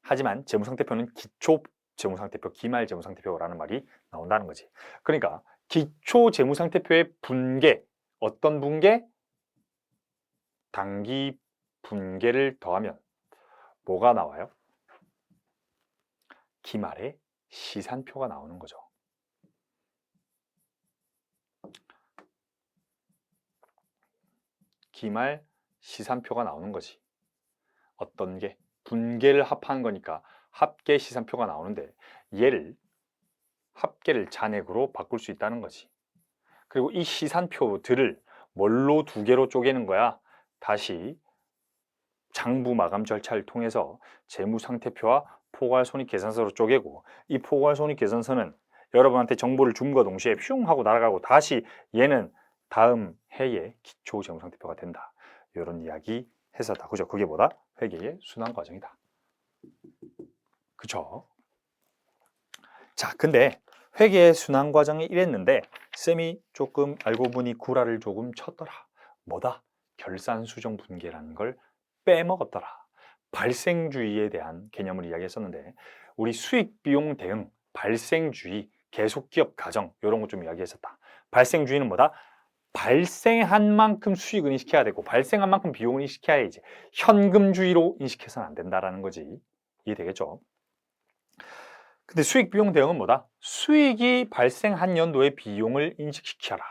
A: 하지만 재무상태표는 기초 재무상태표, 기말 재무상태표라는 말이 나온다는 거지. 그러니까 기초 재무상태표의 분계, 어떤 분계? 단기 분계를 더하면 뭐가 나와요? 기말의 시산표가 나오는 거죠. 기말 시산표가 나오는 거지. 어떤 게? 분계를 합한 거니까 합계 시산표가 나오는데 얘를 합계를 잔액으로 바꿀 수 있다는 거지. 그리고 이 시산표들을 뭘로 두 개로 쪼개는 거야? 다시 장부 마감 절차를 통해서 재무상태표와 포괄손익계산서로 쪼개고, 이 포괄손익계산서는 여러분한테 정보를 줌과 동시에 슝 하고 날아가고 다시 얘는 다음 해의 기초 재무상태표가 된다. 이런 이야기 했었다. 그죠? 그게 뭐다? 회계의 순환 과정이다. 그쵸? 자, 근데 회계의 순환 과정이 이랬는데 쌤이 조금 알고 보니 구라를 조금 쳤더라. 뭐다? 결산수정 분계라는 걸 빼먹었더라. 발생주의에 대한 개념을 이야기했었는데 우리 수익비용 대응, 발생주의, 계속기업 가정 이런 거 좀 이야기했었다. 발생주의는 뭐다? 발생한 만큼 수익을 인식해야 되고 발생한 만큼 비용을 인식해야지 현금주의로 인식해서는 안 된다라는 거지. 이해되겠죠? 근데 수익 비용 대응은 뭐다? 수익이 발생한 연도의 비용을 인식시켜라.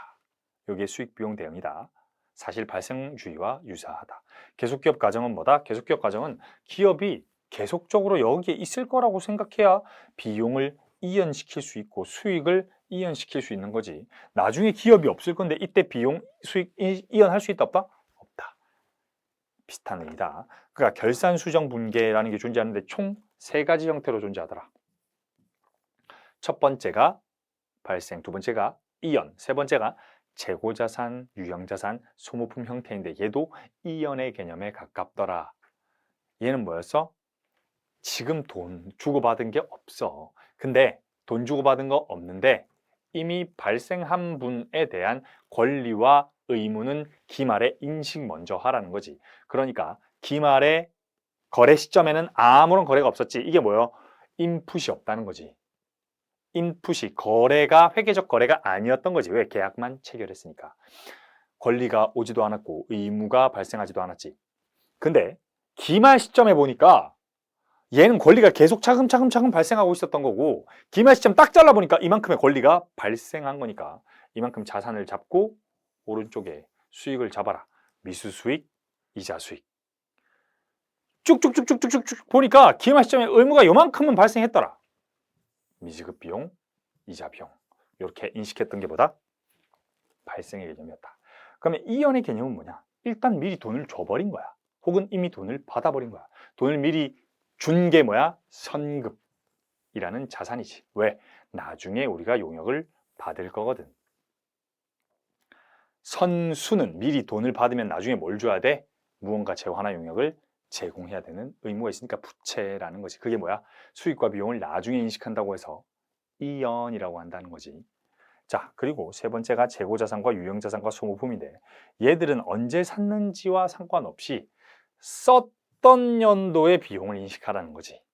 A: 이게 수익 비용 대응이다. 사실 발생주의와 유사하다. 계속기업 가정은 뭐다? 계속기업 가정은 기업이 계속적으로 여기에 있을 거라고 생각해야 비용을 이연시킬 수 있고 수익을 이연시킬 수 있는 거지. 나중에 기업이 없을 건데 이때 비용, 수익 이연할 수 있다 없다? 없다. 비슷한 의미다. 그러니까 결산수정 분계라는 게 존재하는데 총 3가지 형태로 존재하더라. 첫 번째가 발생, 두 번째가 이연, 세 번째가 재고자산, 유형자산, 소모품 형태인데 얘도 이연의 개념에 가깝더라. 얘는 뭐였어? 지금 돈 주고받은 게 없어. 근데 돈 주고받은 거 없는데 이미 발생한 분에 대한 권리와 의무는 기말에 인식 먼저 하라는 거지. 그러니까 기말의 거래 시점에는 아무런 거래가 없었지. 이게 뭐예요? 인풋이 없다는 거지. 인풋이 거래가 회계적 거래가 아니었던 거지. 왜? 계약만 체결했으니까. 권리가 오지도 않았고 의무가 발생하지도 않았지. 근데 기말 시점에 보니까 얘는 권리가 계속 차근차근 발생하고 있었던 거고 기말 시점 딱 잘라보니까 이만큼의 권리가 발생한 거니까 이만큼 자산을 잡고 오른쪽에 수익을 잡아라. 미수수익, 이자수익. 쭉쭉쭉쭉쭉쭉 보니까 기말 시점에 의무가 요만큼은 발생했더라. 미지급 비용, 이자 비용 이렇게 인식했던 게 보다 발생의 개념이었다. 그러면 이연의 개념은 뭐냐? 일단 미리 돈을 줘버린 거야. 혹은 이미 돈을 받아버린 거야. 돈을 미리 준 게 뭐야? 선급이라는 자산이지. 왜? 나중에 우리가 용역을 받을 거거든. 선수는 미리 돈을 받으면 나중에 뭘 줘야 돼? 무언가 재화나 용역을 제공해야 되는 의무가 있으니까 부채라는 거지. 그게 뭐야? 수익과 비용을 나중에 인식한다고 해서 이연이라고 한다는 거지. 자, 그리고 세 번째가 재고자산과 유형자산과 소모품인데 얘들은 언제 샀는지와 상관없이 썼던 연도의 비용을 인식하라는 거지.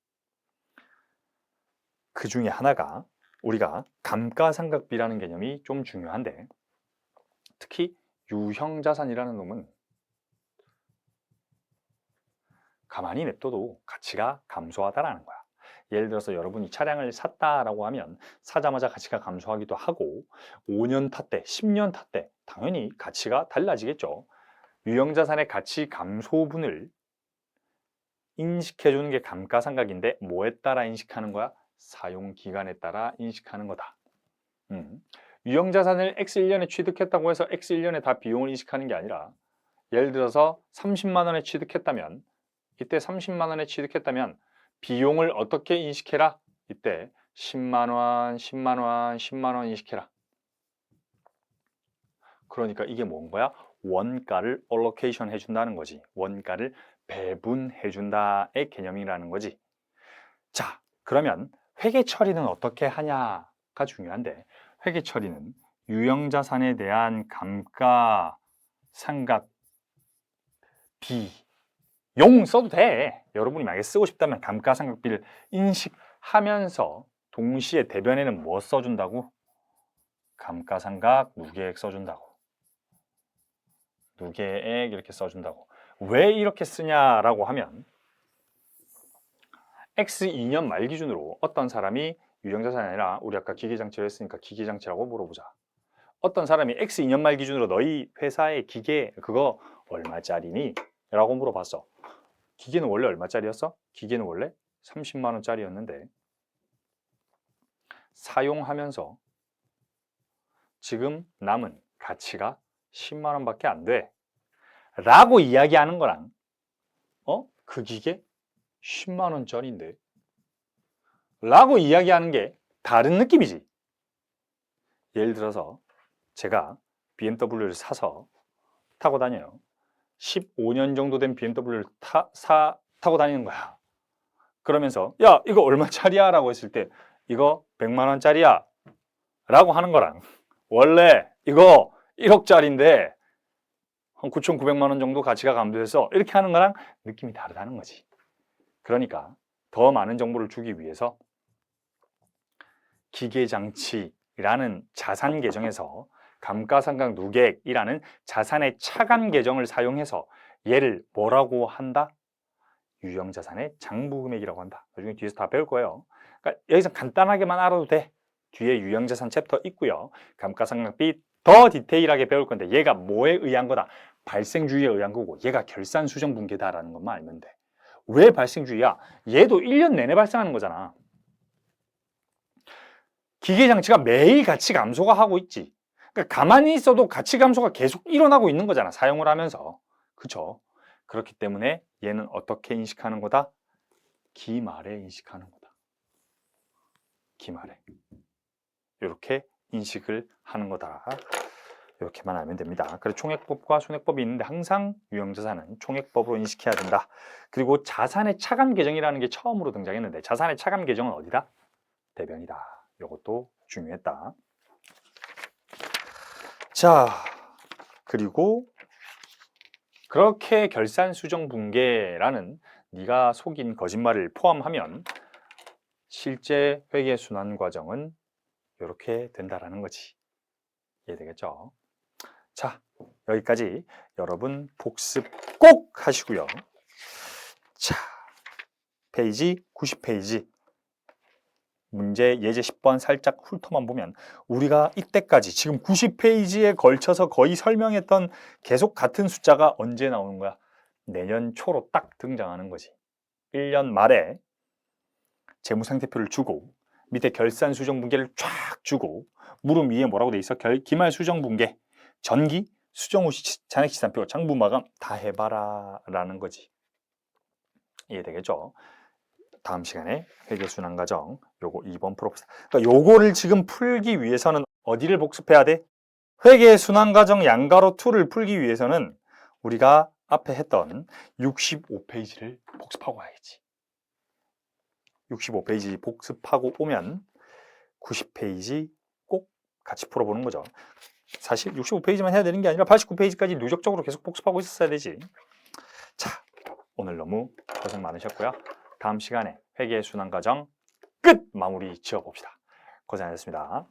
A: 그 중에 하나가 우리가 감가상각비라는 개념이 좀 중요한데 특히 유형자산이라는 놈은 가만히 냅둬도 가치가 감소하다라는 거야. 예를 들어서 여러분이 차량을 샀다라고 하면 사자마자 가치가 감소하기도 하고 5년 탔대, 10년 탔대 당연히 가치가 달라지겠죠. 유형자산의 가치 감소분을 인식해 주는 게 감가상각인데 뭐에 따라 인식하는 거야? 사용기간에 따라 인식하는 거다. 유형자산을 X1년에 취득했다고 해서 X1년에 다 비용을 인식하는 게 아니라 예를 들어서 30만 원에 취득했다면 이때 30만 원에 취득했다면 비용을 어떻게 인식해라? 이때 10만 원, 10만 원, 10만 원 인식해라. 그러니까 이게 뭔 거야? 원가를 allocation 해준다는 거지. 원가를 배분해 준다의 개념이라는 거지. 자, 그러면 회계 처리는 어떻게 하냐가 중요한데 회계 처리는 유형자산에 대한 감가상각 비용 써도 돼. 여러분이 만약에 쓰고 싶다면 감가상각비를 인식하면서 동시에 대변에는 뭐 써준다고? 감가상각 누계액 써준다고. 누계액 이렇게 써준다고. 왜 이렇게 쓰냐라고 하면 X2년 말 기준으로 어떤 사람이 유형자산이 아니라 우리 아까 기계장치를 했으니까 기계장치라고 물어보자. 어떤 사람이 X2년 말 기준으로 너희 회사의 기계 그거 얼마짜리니? 라고 물어봤어. 기계는 원래 얼마짜리였어? 기계는 원래 30만 원짜리였는데 사용하면서 지금 남은 가치가 10만 원밖에 안 돼. 라고 이야기하는 거랑 그 기계 10만 원짜리인데 라고 이야기하는 게 다른 느낌이지. 예를 들어서 제가 BMW를 사서 타고 다녀요. 15년 정도 된 BMW를 타고 다니는 거야. 그러면서 야 이거 얼마짜리야? 라고 했을 때 이거 100만 원짜리야 라고 하는 거랑 원래 이거 1억짜리인데 한 9,900만 원 정도 가치가 감소해서 이렇게 하는 거랑 느낌이 다르다는 거지. 그러니까 더 많은 정보를 주기 위해서 기계장치라는 자산 계정에서 감가상각 누계액이라는 자산의 차감 계정을 사용해서 얘를 뭐라고 한다? 유형자산의 장부금액이라고 한다. 나중에 뒤에서 다 배울 거예요. 그러니까 여기서 간단하게만 알아도 돼. 뒤에 유형자산 챕터 있고요. 감가상각비 더 디테일하게 배울 건데 얘가 뭐에 의한 거다? 발생주의에 의한 거고 얘가 결산수정분계다라는 것만 알면 돼. 왜 발생주의야? 얘도 1년 내내 발생하는 거잖아. 기계장치가 매일 가치 감소가 하고 있지. 그러니까 가만히 있어도 가치 감소가 계속 일어나고 있는 거잖아. 사용을 하면서. 그렇죠? 그렇기 때문에 얘는 어떻게 인식하는 거다? 기말에 인식하는 거다. 기말에. 이렇게 인식을 하는 거다. 이렇게만 알면 됩니다. 그래서 총액법과 손해법이 있는데 항상 유형자산은 총액법으로 인식해야 된다. 그리고 자산의 차감 계정이라는 게 처음으로 등장했는데 자산의 차감 계정은 어디다? 대변이다. 이것도 중요했다. 자, 그리고 그렇게 결산수정분계라는 네가 속인 거짓말을 포함하면 실제 회계 순환 과정은 이렇게 된다라는 거지. 이해되겠죠? 자, 여기까지 여러분 복습 꼭 하시고요. 자, 페이지 90페이지 문제 예제 10번 살짝 훑어만 보면 우리가 이때까지 지금 90페이지에 걸쳐서 거의 설명했던 계속 같은 숫자가 언제 나오는 거야? 내년 초로 딱 등장하는 거지. 1년 말에 재무상태표를 주고 밑에 결산수정분계를 쫙 주고 물음 위에 뭐라고 돼 있어? 기말수정분계, 전기, 수정후 잔액시산표, 장부마감 다 해봐라 라는 거지. 이해되겠죠? 다음 시간에 회계순환과정 요거 2번 풀어봅시다. 그러니까 요거를 지금 풀기 위해서는 어디를 복습해야 돼? 회계순환과정 양가로 2를 풀기 위해서는 우리가 앞에 했던 65페이지를 복습하고 와야지. 65페이지 복습하고 오면 90페이지 꼭 같이 풀어보는 거죠. 사실 65페이지만 해야 되는 게 아니라 89페이지까지 누적적으로 계속 복습하고 있었어야 되지. 자, 오늘 너무 고생 많으셨고요. 다음 시간에 회계 순환 과정 끝! 마무리 지어봅시다. 고생하셨습니다.